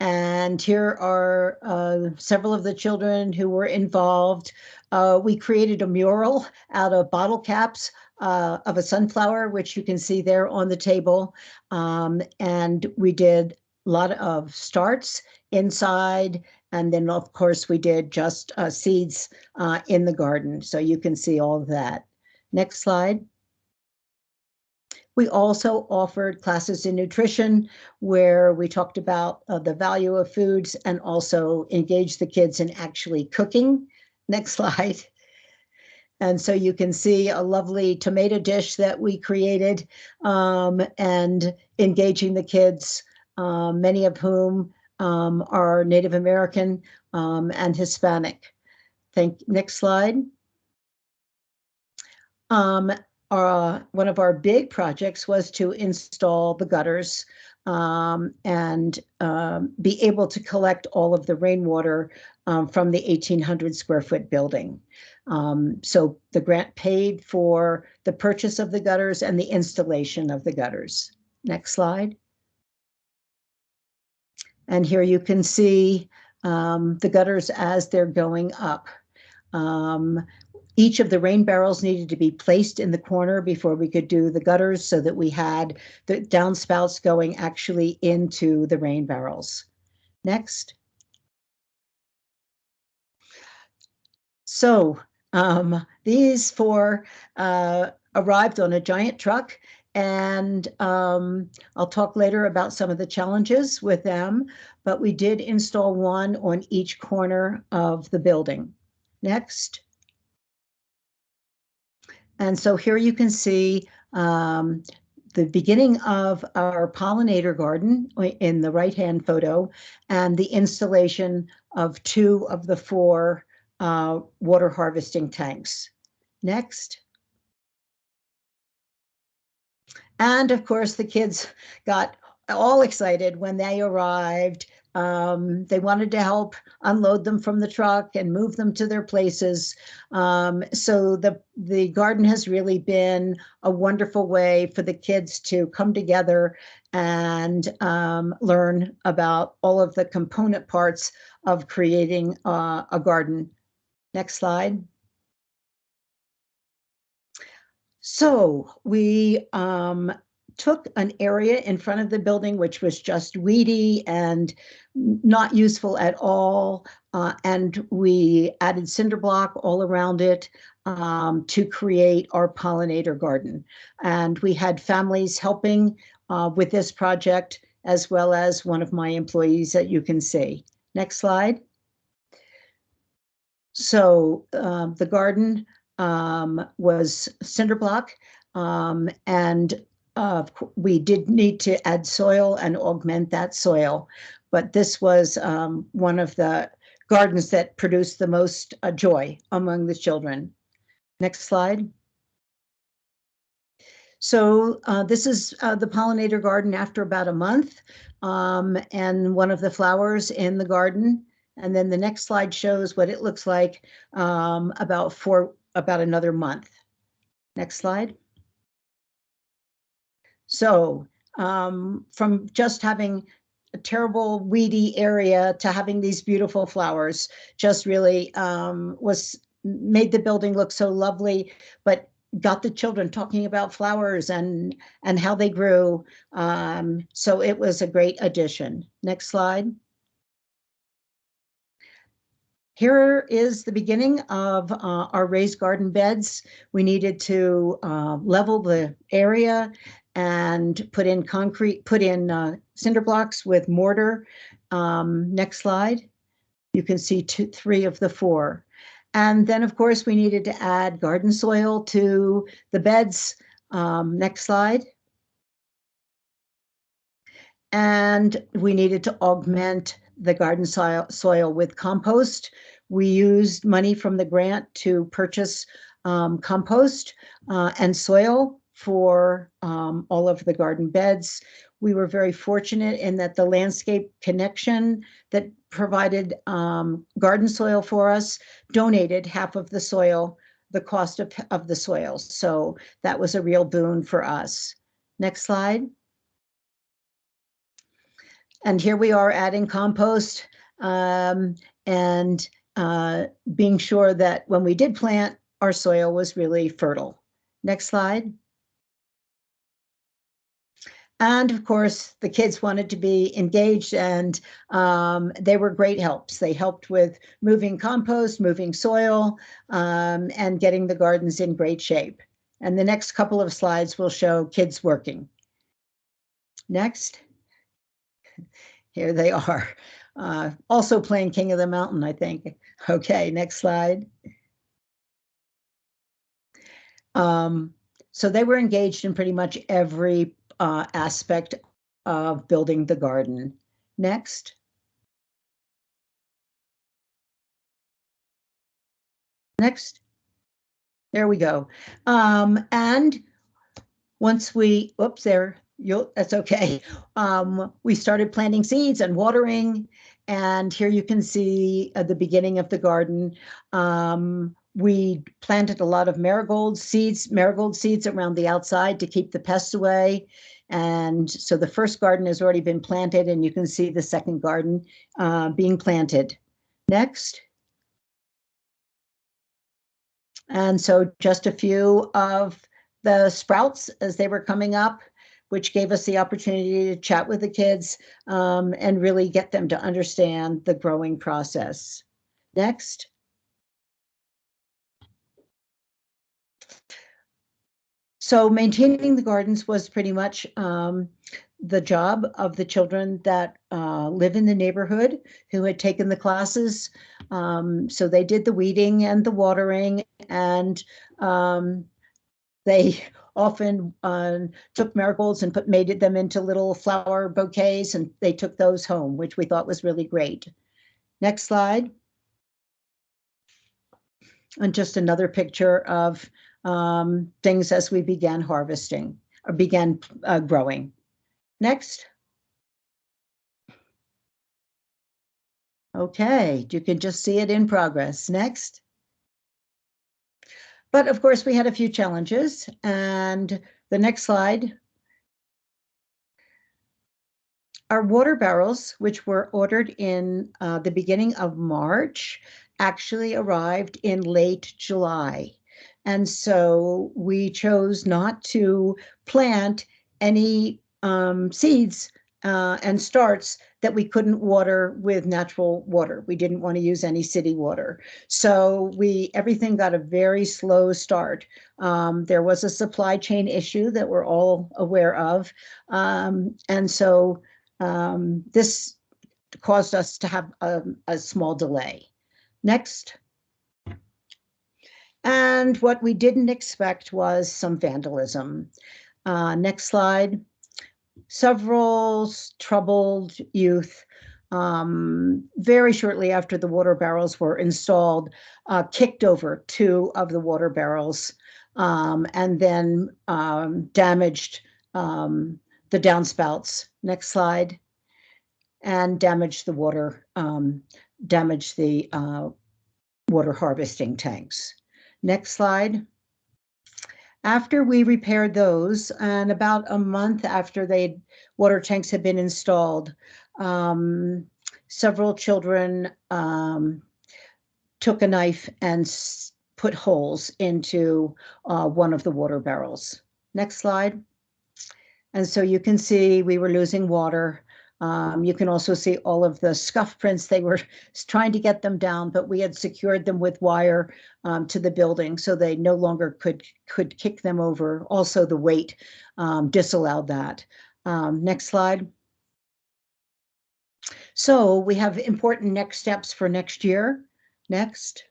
G: And here are several of the children who were involved. We created a mural out of bottle caps of a sunflower, which you can see there on the table. And we did a lot of starts inside. And then, of course, we did just seeds in the garden. So you can see all of that. Next slide. We also offered classes in nutrition where we talked about the value of foods and also engaged the kids in actually cooking. Next slide. And so you can see a lovely tomato dish that we created and engaging the kids, many of whom are Native American and Hispanic. Next slide. One of our big projects was to install the gutters and be able to collect all of the rainwater from the 1,800 square foot building. So the grant paid for the purchase of the gutters and the installation of the gutters. Next slide. And here you can see the gutters as they're going up. Each of the rain barrels needed to be placed in the corner before we could do the gutters so that we had the downspouts going actually into the rain barrels. Next. So These four arrived on a giant truck, and I'll talk later about some of the challenges with them, but we did install one on each corner of the building. Next. And so here you can see the beginning of our pollinator garden in the right-hand photo, and the installation of 2 of the 4 water harvesting tanks. Next. And of course, the kids got all excited when they arrived. They wanted to help unload them from the truck and move them to their places. So the garden has really been a wonderful way for the kids to come together and learn about all of the component parts of creating a garden. Next slide. So we took an area in front of the building which was just weedy and not useful at all, and we added cinder block all around it to create our pollinator garden. And we had families helping with this project, as well as one of my employees that you can see. Next slide. So the garden was cinder block, and we did need to add soil and augment that soil, but this was one of the gardens that produced the most joy among the children. Next slide. So this is the pollinator garden after about a month, and one of the flowers in the garden. And then the next slide shows what it looks like about another month. Next slide. So from just having a terrible weedy area to having these beautiful flowers just really made the building look so lovely, but got the children talking about flowers and how they grew. So it was a great addition. Next slide. Here is the beginning of our raised garden beds. We needed to level the area and put in cinder blocks with mortar. Next slide. You can see 3 of the 4. And then, of course, we needed to add garden soil to the beds. Next slide. And we needed to augment the garden soil with compost. We used money from the grant to purchase compost and soil for all of the garden beds. We were very fortunate in that the Landscape Connection that provided garden soil for us donated half of the soil, the cost of the soil. So that was a real boon for us. Next slide. And here we are adding compost and being sure that when we did plant, our soil was really fertile. Next slide. And of course, the kids wanted to be engaged, and they were great helps. They helped with moving compost, moving soil, and getting the gardens in great shape. And the next couple of slides will show kids working. Next. Here they are, also playing King of the Mountain, I think. Okay, next slide. So they were engaged in pretty much every aspect of building the garden. Next. Next. There we go. And once we, oops, that's okay. We started planting seeds and watering, and here you can see the beginning of the garden. We planted a lot of marigold seeds around the outside to keep the pests away. And so the first garden has already been planted, and you can see the second garden being planted. Next. And so just a few of the sprouts as they were coming up, which gave us the opportunity to chat with the kids and really get them to understand the growing process. Next. So maintaining the gardens was pretty much the job of the children that live in the neighborhood who had taken the classes. So they did the weeding and the watering, and they often took marigolds and made them into little flower bouquets, and they took those home, which we thought was really great. Next slide. And just another picture of things as we began harvesting or began growing. Next. Okay, you can just see it in progress. Next. But of course, we had a few challenges. And the next slide. Our water barrels, which were ordered in the beginning of March, actually arrived in late July. And so we chose not to plant any seeds and starts that we couldn't water with natural water. We didn't want to use any city water. So everything got a very slow start. There was a supply chain issue that we're all aware of. And so this caused us to have a small delay. Next. And what we didn't expect was some vandalism. Next slide. Several troubled youth, very shortly after the water barrels were installed, kicked over 2 of the water barrels and then damaged the downspouts. Next slide. And damaged the water, water harvesting tanks. Next slide. After we repaired those, and about a month after water tanks had been installed, several children took a knife and put holes into one of the water barrels. Next slide. And so you can see we were losing water. You can also see all of the scuff prints. They were trying to get them down, but we had secured them with wire to the building, so they no longer could kick them over. Also, the weight disallowed that. Next slide. So we have important next steps for next year. Next.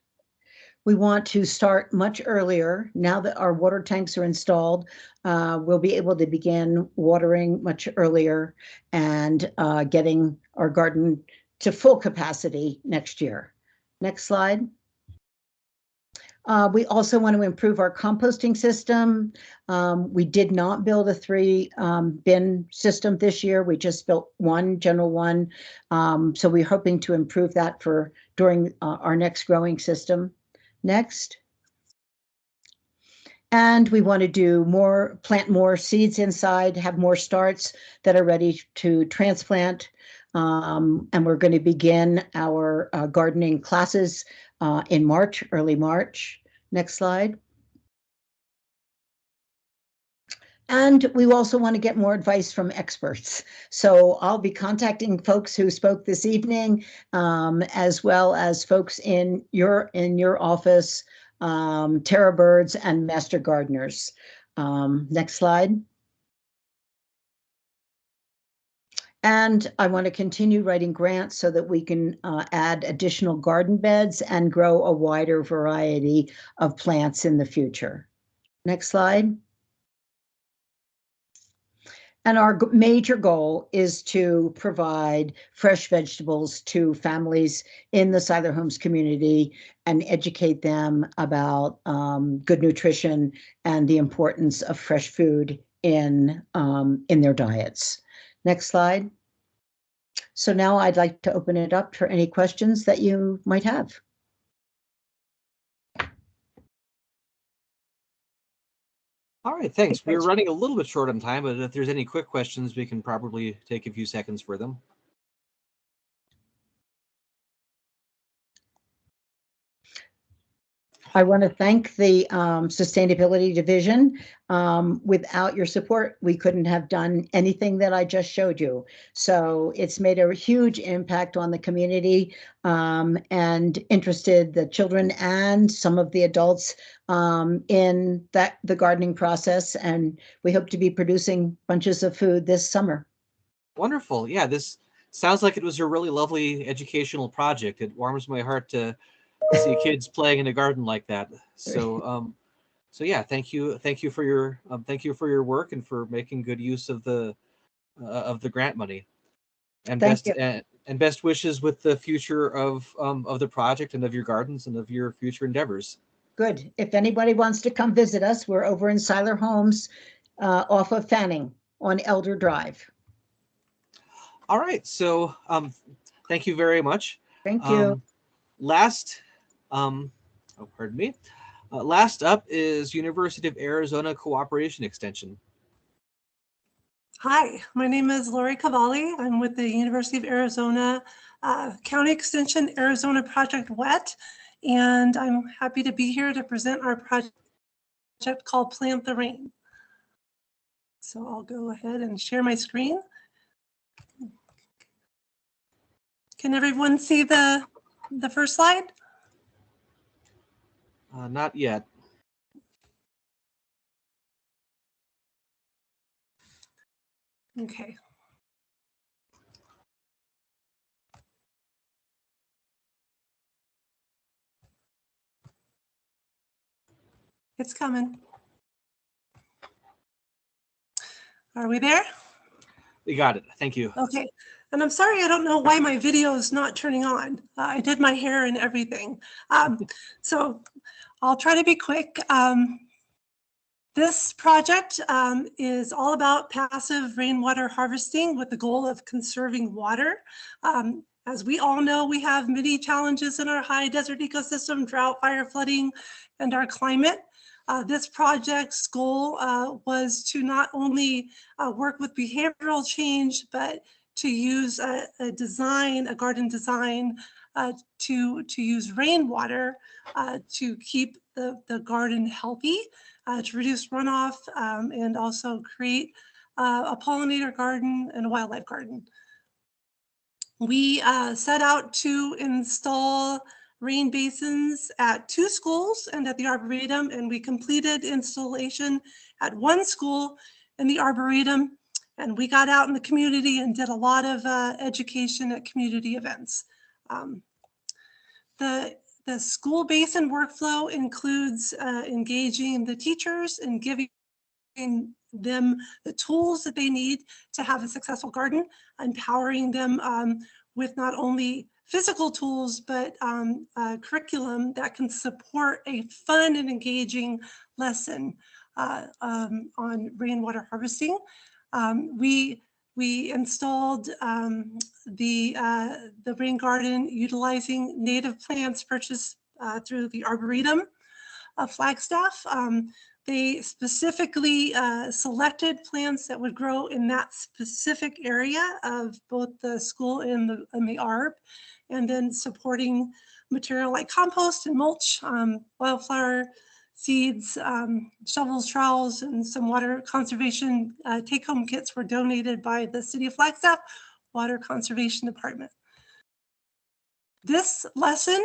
G: We want to start much earlier. Now that our water tanks are installed, we'll be able to begin watering much earlier and getting our garden to full capacity next year. Next slide. We also want to improve our composting system. We did not build a 3 bin system this year. We just built one, general one. So we're hoping to improve that during our next growing system. Next. And we want to plant more seeds inside, have more starts that are ready to transplant. And we're going to begin our gardening classes in March, early March. Next slide. And we also want to get more advice from experts. So I'll be contacting folks who spoke this evening, as well as folks in your office, terror birds and master gardeners. Next slide. And I want to continue writing grants so that we can add additional garden beds and grow a wider variety of plants in the future. Next slide. And our major goal is to provide fresh vegetables to families in the Siler Homes community and educate them about good nutrition and the importance of fresh food in their diets. Next slide. So now I'd like to open it up for any questions that you might have.
A: All right, thanks. We're running a little bit short on time, but if there's any quick questions, we can probably take a few seconds for them.
G: I want to thank the Sustainability Division. Without your support, we couldn't have done anything that I just showed you. So it's made a huge impact on the community and interested the children and some of the adults in the gardening process. And we hope to be producing bunches of food this summer.
A: Wonderful. Yeah, this sounds like it was a really lovely educational project. It warms my heart to see kids playing in a garden like that. So, so yeah, thank you for your work and for making good use of the grant money. And
G: Thank
A: best
G: you.
A: And best wishes with the future of the project and of your gardens and of your future endeavors.
G: Good. If anybody wants to come visit us, we're over in Seiler Homes off of Fanning on Elder Drive.
A: All right. So thank you very much.
G: Thank you.
A: Last, oh, pardon me. Last up is University of Arizona Cooperation Extension.
O: Hi, my name is Lori Cavalli. I'm with the University of Arizona County Extension Arizona Project WET, and I'm happy to be here to present our project called Plant the Rain. So I'll go ahead and share my screen. Can everyone see the first slide?
A: Not yet.
O: Okay. It's coming. Are we there?
A: You got it. Thank you.
O: Okay. And I'm sorry, I don't know why my video is not turning on. I did my hair and everything. So I'll try to be quick. This project is all about passive rainwater harvesting with the goal of conserving water. As we all know, we have many challenges in our high desert ecosystem, drought, fire, flooding, and our climate. This project's goal was to not only work with behavioral change, but to use a garden design to use rainwater to keep the garden healthy, to reduce runoff, and also create a pollinator garden and a wildlife garden. We set out to install rain basins at 2 schools and at the Arboretum, and we completed installation at 1 school in the Arboretum, and we got out in the community and did a lot of education at community events. The school basin workflow includes engaging the teachers and giving them the tools that they need to have a successful garden, empowering them with not only physical tools, but curriculum that can support a fun and engaging lesson on rainwater harvesting. We installed the rain garden utilizing native plants purchased through the Arboretum of Flagstaff. They specifically selected plants that would grow in that specific area of both the school and the Arb, and then supporting material like compost and mulch, wildflower seeds, shovels, trowels, and some water conservation take-home kits were donated by the City of Flagstaff Water Conservation Department. This lesson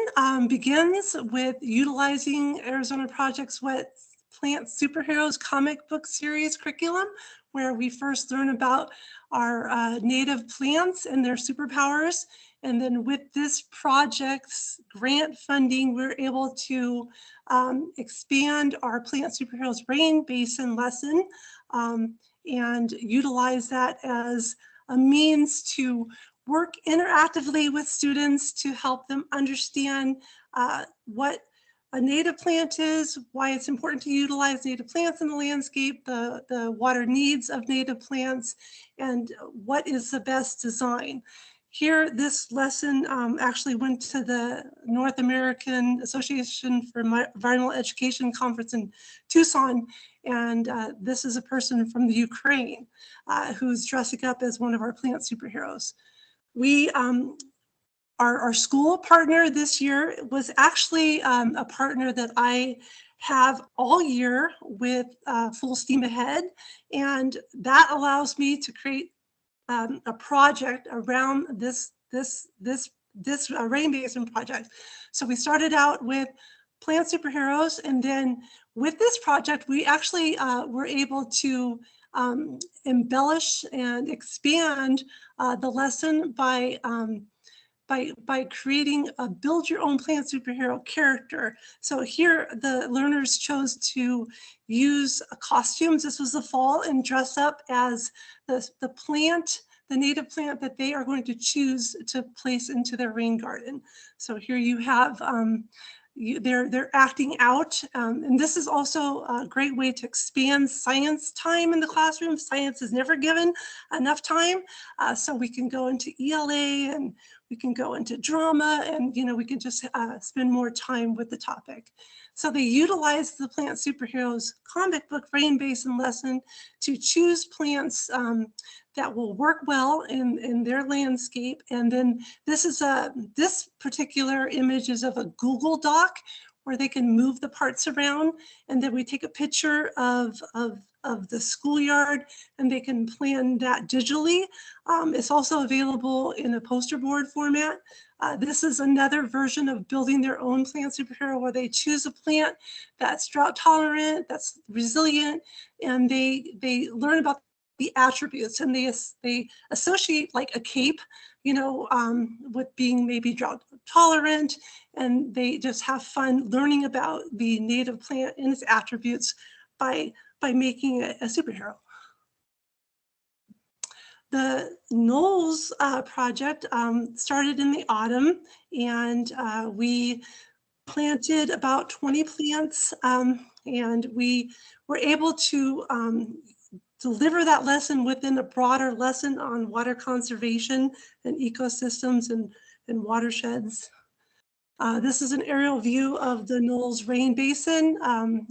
O: begins with utilizing Arizona Project's WET Plant Superheroes comic book series curriculum, where we first learn about our native plants and their superpowers. And then with this project's grant funding, we're able to expand our Plant Superheroes rain basin lesson and utilize that as a means to work interactively with students to help them understand what a native plant is, why it's important to utilize native plants in the landscape, the water needs of native plants, and what is the best design. Here, this lesson actually went to the North American Association for Environmental Education Conference in Tucson, and this is a person from the Ukraine who's dressing up as one of our plant superheroes. We our school partner this year was actually a partner that I have all year with Full Steam Ahead, and that allows me to create a project around this rain basin project. So we started out with plant superheroes, and then with this project, we actually were able to embellish and expand the lesson by creating a build your own plant superhero character. So here the learners chose to use costumes. This was the fall, and dress up as the plant, the native plant that they are going to choose to place into their rain garden. So here you have they're acting out, and this is also a great way to expand science time in the classroom. Science is never given enough time, so we can go into ELA, and we can go into drama, and we can just spend more time with the topic. So they utilize the Plant Superheroes comic book rain basin lesson to choose plants that will work well in their landscape. And then this particular image is of a Google Doc where they can move the parts around, and then we take a picture of the schoolyard, and they can plan that digitally. It's also available in a poster board format. This is another version of building their own plant superhero, where they choose a plant that's drought tolerant, that's resilient, and they learn about the attributes, and they associate like a cape, with being maybe drought tolerant, and they just have fun learning about the native plant and its attributes by making a superhero. The Knowles project started in the autumn, and we planted about 20 plants, and we were able to deliver that lesson within a broader lesson on water conservation and ecosystems and watersheds. This is an aerial view of the Knowles rain basin.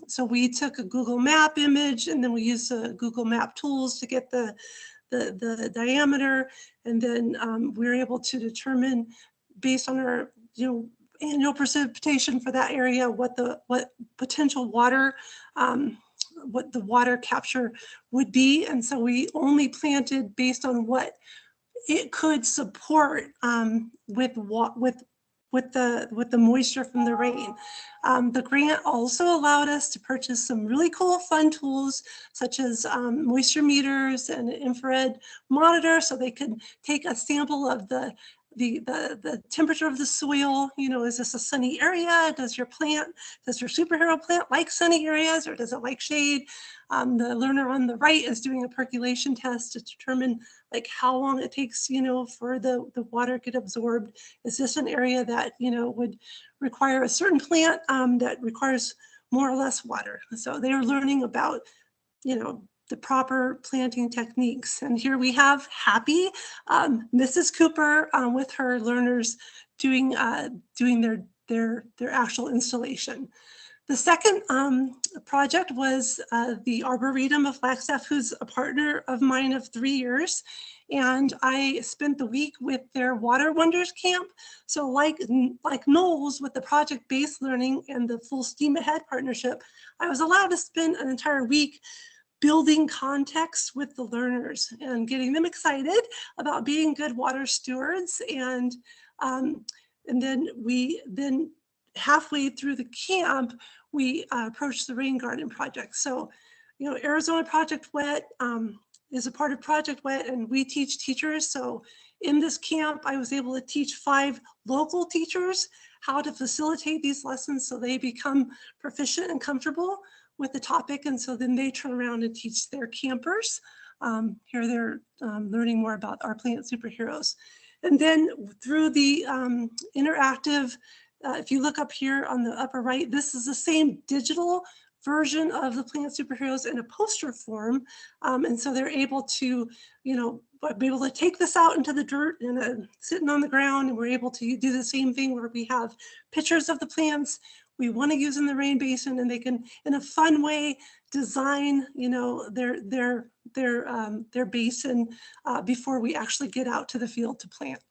O: So we took a Google Map image, and then we used the Google Map tools to get the diameter, and then we were able to determine, based on our annual precipitation for that area, what potential water, what the water capture would be. And so we only planted based on what it could support with the moisture from the rain. The grant also allowed us to purchase some really cool fun tools, such as moisture meters and an infrared monitor, so they could take a sample of the temperature of the soil. Is this a sunny area? Does your superhero plant like sunny areas, or does it like shade? The learner on the right is doing a percolation test to determine like how long it takes, for the water to get absorbed. Is this an area that, would require a certain plant that requires more or less water? So they're learning about, the proper planting techniques. And here we have Happy, Mrs. Cooper, with her learners doing their actual installation. The second project was the Arboretum of Flagstaff, who's a partner of mine of 3 years. And I spent the week with their Water Wonders camp. So like Knowles, with the project-based learning and the Full Steam Ahead partnership, I was allowed to spend an entire week building context with the learners and getting them excited about being good water stewards. And then halfway through the camp, we approached the rain garden project. So, Arizona Project Wet is a part of Project Wet, and we teach teachers. So in this camp, I was able to teach 5 local teachers how to facilitate these lessons so they become proficient and comfortable with the topic. And so then they turn around and teach their campers. Here they're learning more about our plant superheroes. And then through the interactive, if you look up here on the upper right, this is the same digital version of the plant superheroes in a poster form. And so they're able to, be able to take this out into the dirt and sitting on the ground. And we're able to do the same thing where we have pictures of the plants we want to use in the rain basin, and they can, in a fun way, design, their basin before we actually get out to the field to plant.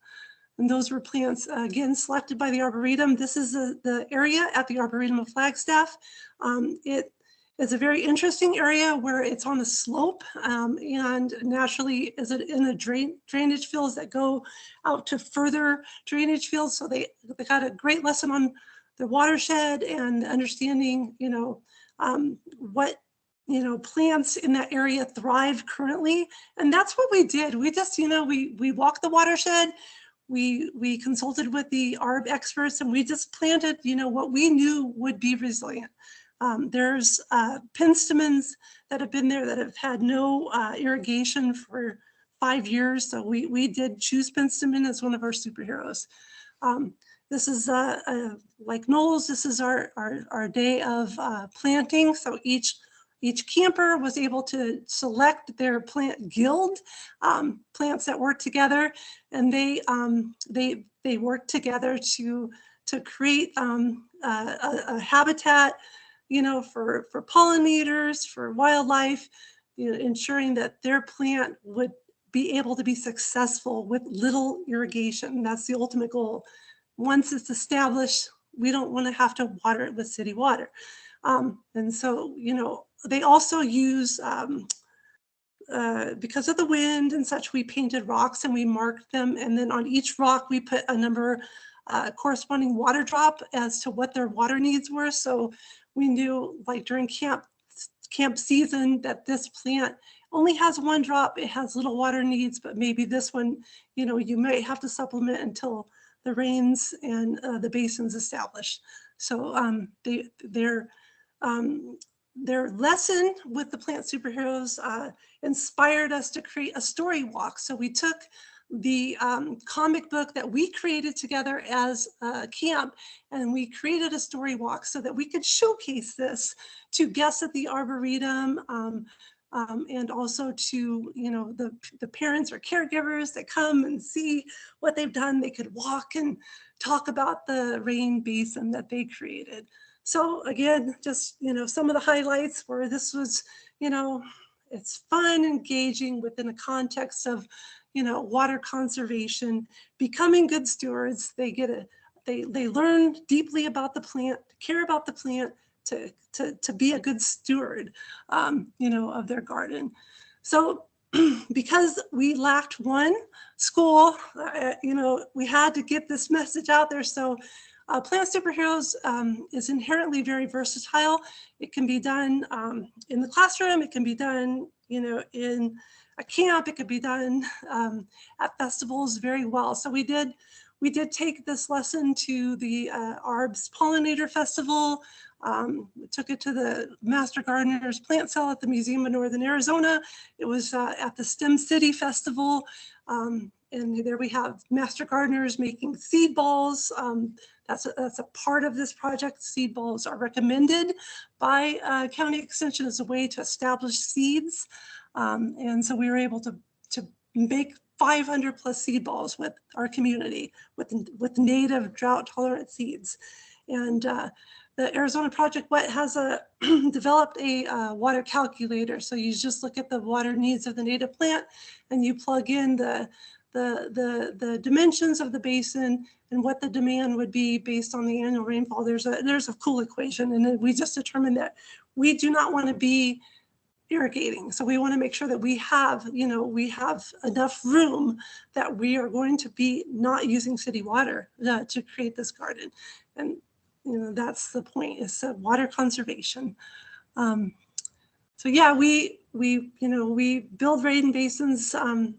O: And those were plants, again, selected by the Arboretum. This is the area at the Arboretum of Flagstaff. It is a very interesting area where it's on a slope, and naturally is it in a drainage fields that go out to further drainage fields. So they got a great lesson on the watershed and understanding, what, plants in that area thrive currently. And that's what we did. We just, we walked the watershed. We consulted with the ARB experts, and we just planted, what we knew would be resilient. There's penstemons that have been there that have had no irrigation for 5 years. So we did choose penstemon as one of our superheroes. This is like Knowles, this is our day of planting. So each camper was able to select their plant guild, plants that work together, and they work together to create a habitat, for pollinators, for wildlife, ensuring that their plant would be able to be successful with little irrigation. That's the ultimate goal. Once it's established, we don't want to have to water it with city water. And so, they also use, because of the wind and such, we painted rocks and we marked them. And then on each rock, we put a number corresponding water drop as to what their water needs were. So we knew, like during camp season, that this plant only has 1 drop. It has little water needs, but maybe this one, you might have to supplement until the rains and the basin's established. So their lesson with the Plant Superheroes inspired us to create a story walk. So we took the comic book that we created together as a camp, and we created a story walk so that we could showcase this to guests at the Arboretum, and also to the parents or caregivers that come and see what they've done. They could walk and talk about the rain basin that they created. So again, just some of the highlights where this was, it's fun, engaging within a context of water conservation, becoming good stewards. They learn deeply about the plant, care about the plant, to be a good steward, of their garden. So because we lacked one school, we had to get this message out there. So Plant Superheroes is inherently very versatile. It can be done in the classroom. It can be done, in a camp. It could be done at festivals very well. So we did take this lesson to the ARB's Pollinator Festival. We took it to the Master Gardener's Plant Sale at the Museum of Northern Arizona. It was at the STEM City Festival. And there we have Master Gardeners making seed balls. That's a part of this project. Seed balls are recommended by County Extension as a way to establish seeds. And so we were able to make 500 plus seed balls with our community with native drought tolerant seeds. And the Arizona Project Wet has developed a water calculator. So you just look at the water needs of the native plant and you plug in the dimensions of the basin and what the demand would be based on the annual rainfall. There's a cool equation, and then we just determined that we do not want to be irrigating. So we want to make sure that we have enough room that we are going to be not using city water to create this garden. And that's the point, is water conservation. So yeah, we build rain basins, to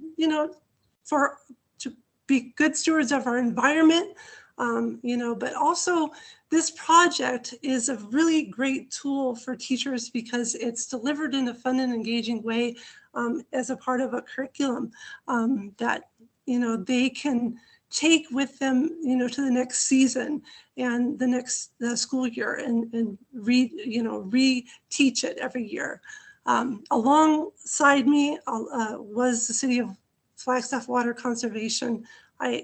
O: be good stewards of our environment, but also this project is a really great tool for teachers because it's delivered in a fun and engaging way as a part of a curriculum that they can take with them to the next season and the next school year and re-teach it every year. Alongside me was the City of Flagstaff Water Conservation.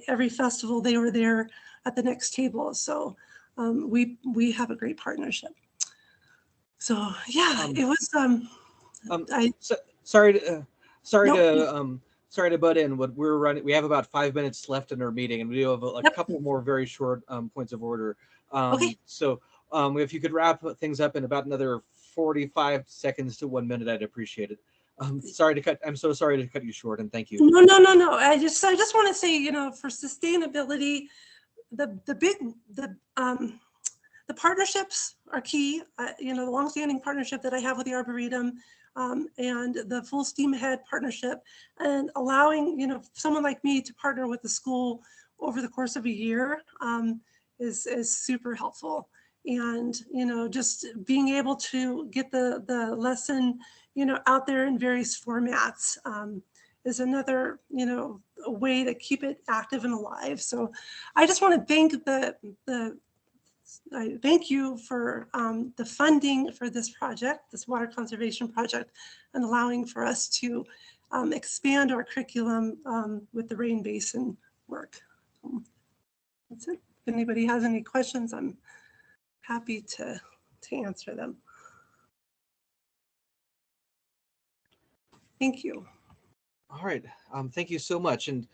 O: Every festival they were there at the next table. So we have a great partnership. So yeah, it was.
A: Sorry to sorry to butt in, but we're running. We have about 5 minutes left in our meeting, and we do have a
O: Yep.
A: couple more very short points of order.
O: Okay.
A: So if you could wrap things up in about another 45 seconds to 1 minute, I'd appreciate it. I'm so sorry to cut you short, and thank you.
O: No. I just want to say, you know, for sustainability, the partnerships are key. You know, the longstanding partnership that I have with the Arboretum, and the Full Steam Ahead partnership, and allowing, you know, someone like me to partner with the school over the course of a year is super helpful. And, you know, just being able to get the lesson, you know, out there in various formats is another, you know, a way to keep it active and alive. So I just want to thank I thank you for the funding for this project, this water conservation project, and allowing for us to expand our curriculum with the rain basin work. That's it. If anybody has any questions, I'm happy to answer them. Thank you.
A: All right. Thank you so much. And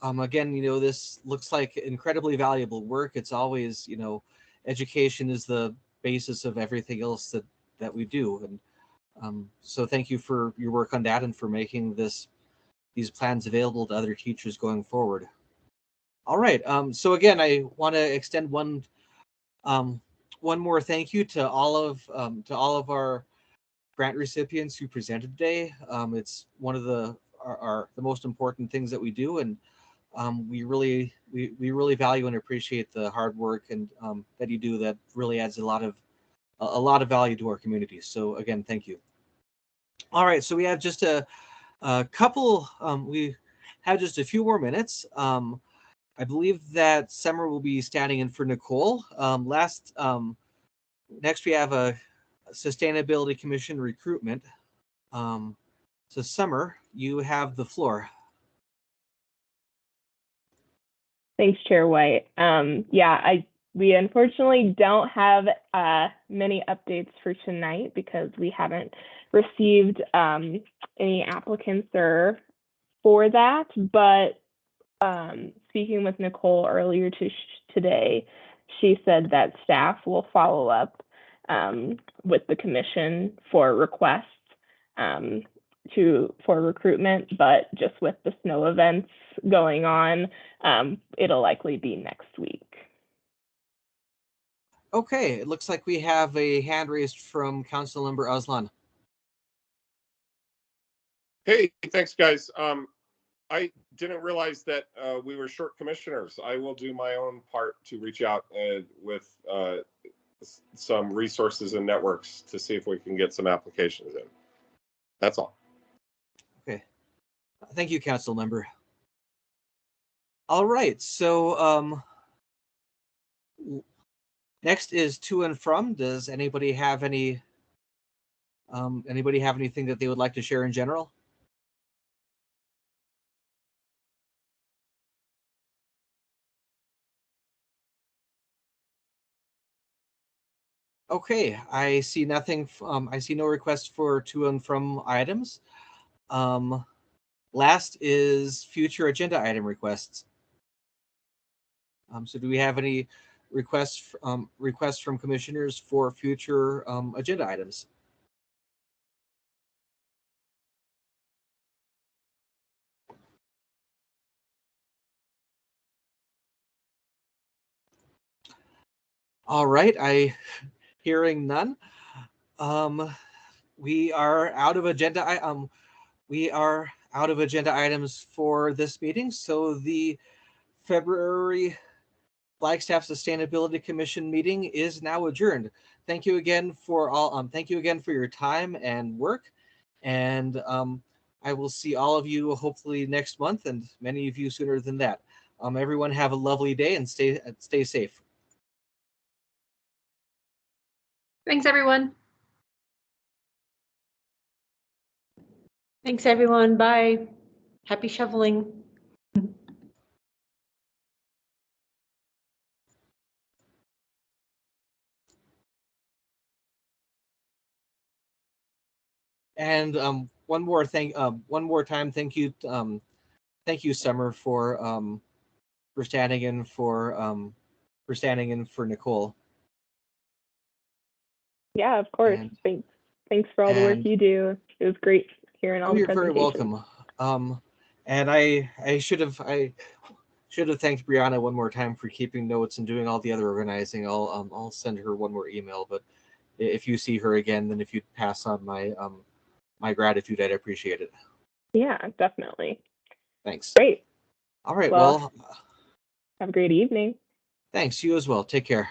A: again, you know, this looks like incredibly valuable work. It's always, you know, education is the basis of everything else that we do. And so thank you for your work on that and for making these plans available to other teachers going forward. All right. So again, I want to extend one more thank you to all of our grant recipients who presented today. It's one of the most important things that we do, and we really value and appreciate the hard work and that you do. That really adds a lot of value to our community. So again, thank you. All right, so we have just a couple. We have just a few more minutes. I believe that Summer will be standing in for Nicole. Next we have a Sustainability Commission recruitment. So Summer, you have the floor.
E: Thanks, Chair White. We unfortunately don't have many updates for tonight because we haven't received any applicants for that. But speaking with Nicole earlier today, she said that staff will follow up with the commission for requests for recruitment, but just with the snow events going on, it'll likely be next week.
A: Okay, it looks like we have a hand raised from Councilmember Aslan.
P: Hey, thanks, guys. I didn't realize that we were short commissioners. I will do my own part to reach out with some resources and networks to see if we can get some applications in. That's all.
A: Okay. Thank you, Council Member. All right, so next is to and from. Does anybody have anything that they would like to share in general? Okay, I see nothing. I see no requests for to and from items. Last is future agenda item requests. So do we have any requests from commissioners for future agenda items? All right, hearing none. We are out of agenda. We are out of agenda items for this meeting. So the February Flagstaff Sustainability Commission meeting is now adjourned. Thank you again for all. Thank you again for your time and work, and I will see all of you hopefully next month, and many of you sooner than that. Everyone have a lovely day and stay safe.
N: Thanks, everyone.
D: Thanks, everyone. Bye. Happy shoveling.
A: And one more time, thank you thank you, Summer, for standing in for Nicole.
E: Yeah, of course.
A: And,
E: Thanks for all the work you do. It was great hearing all the
A: you're very
E: presentations.
A: welcome. And I should have thanked Brianna one more time for keeping notes and doing all the other organizing. I'll send her one more email, but if you see her again, then if you pass on my my gratitude, I'd appreciate it.
E: Yeah, definitely.
A: Thanks.
E: Great.
A: All right.
E: Well,
A: Well,
E: have a great evening.
A: thanks. You as well. Take care.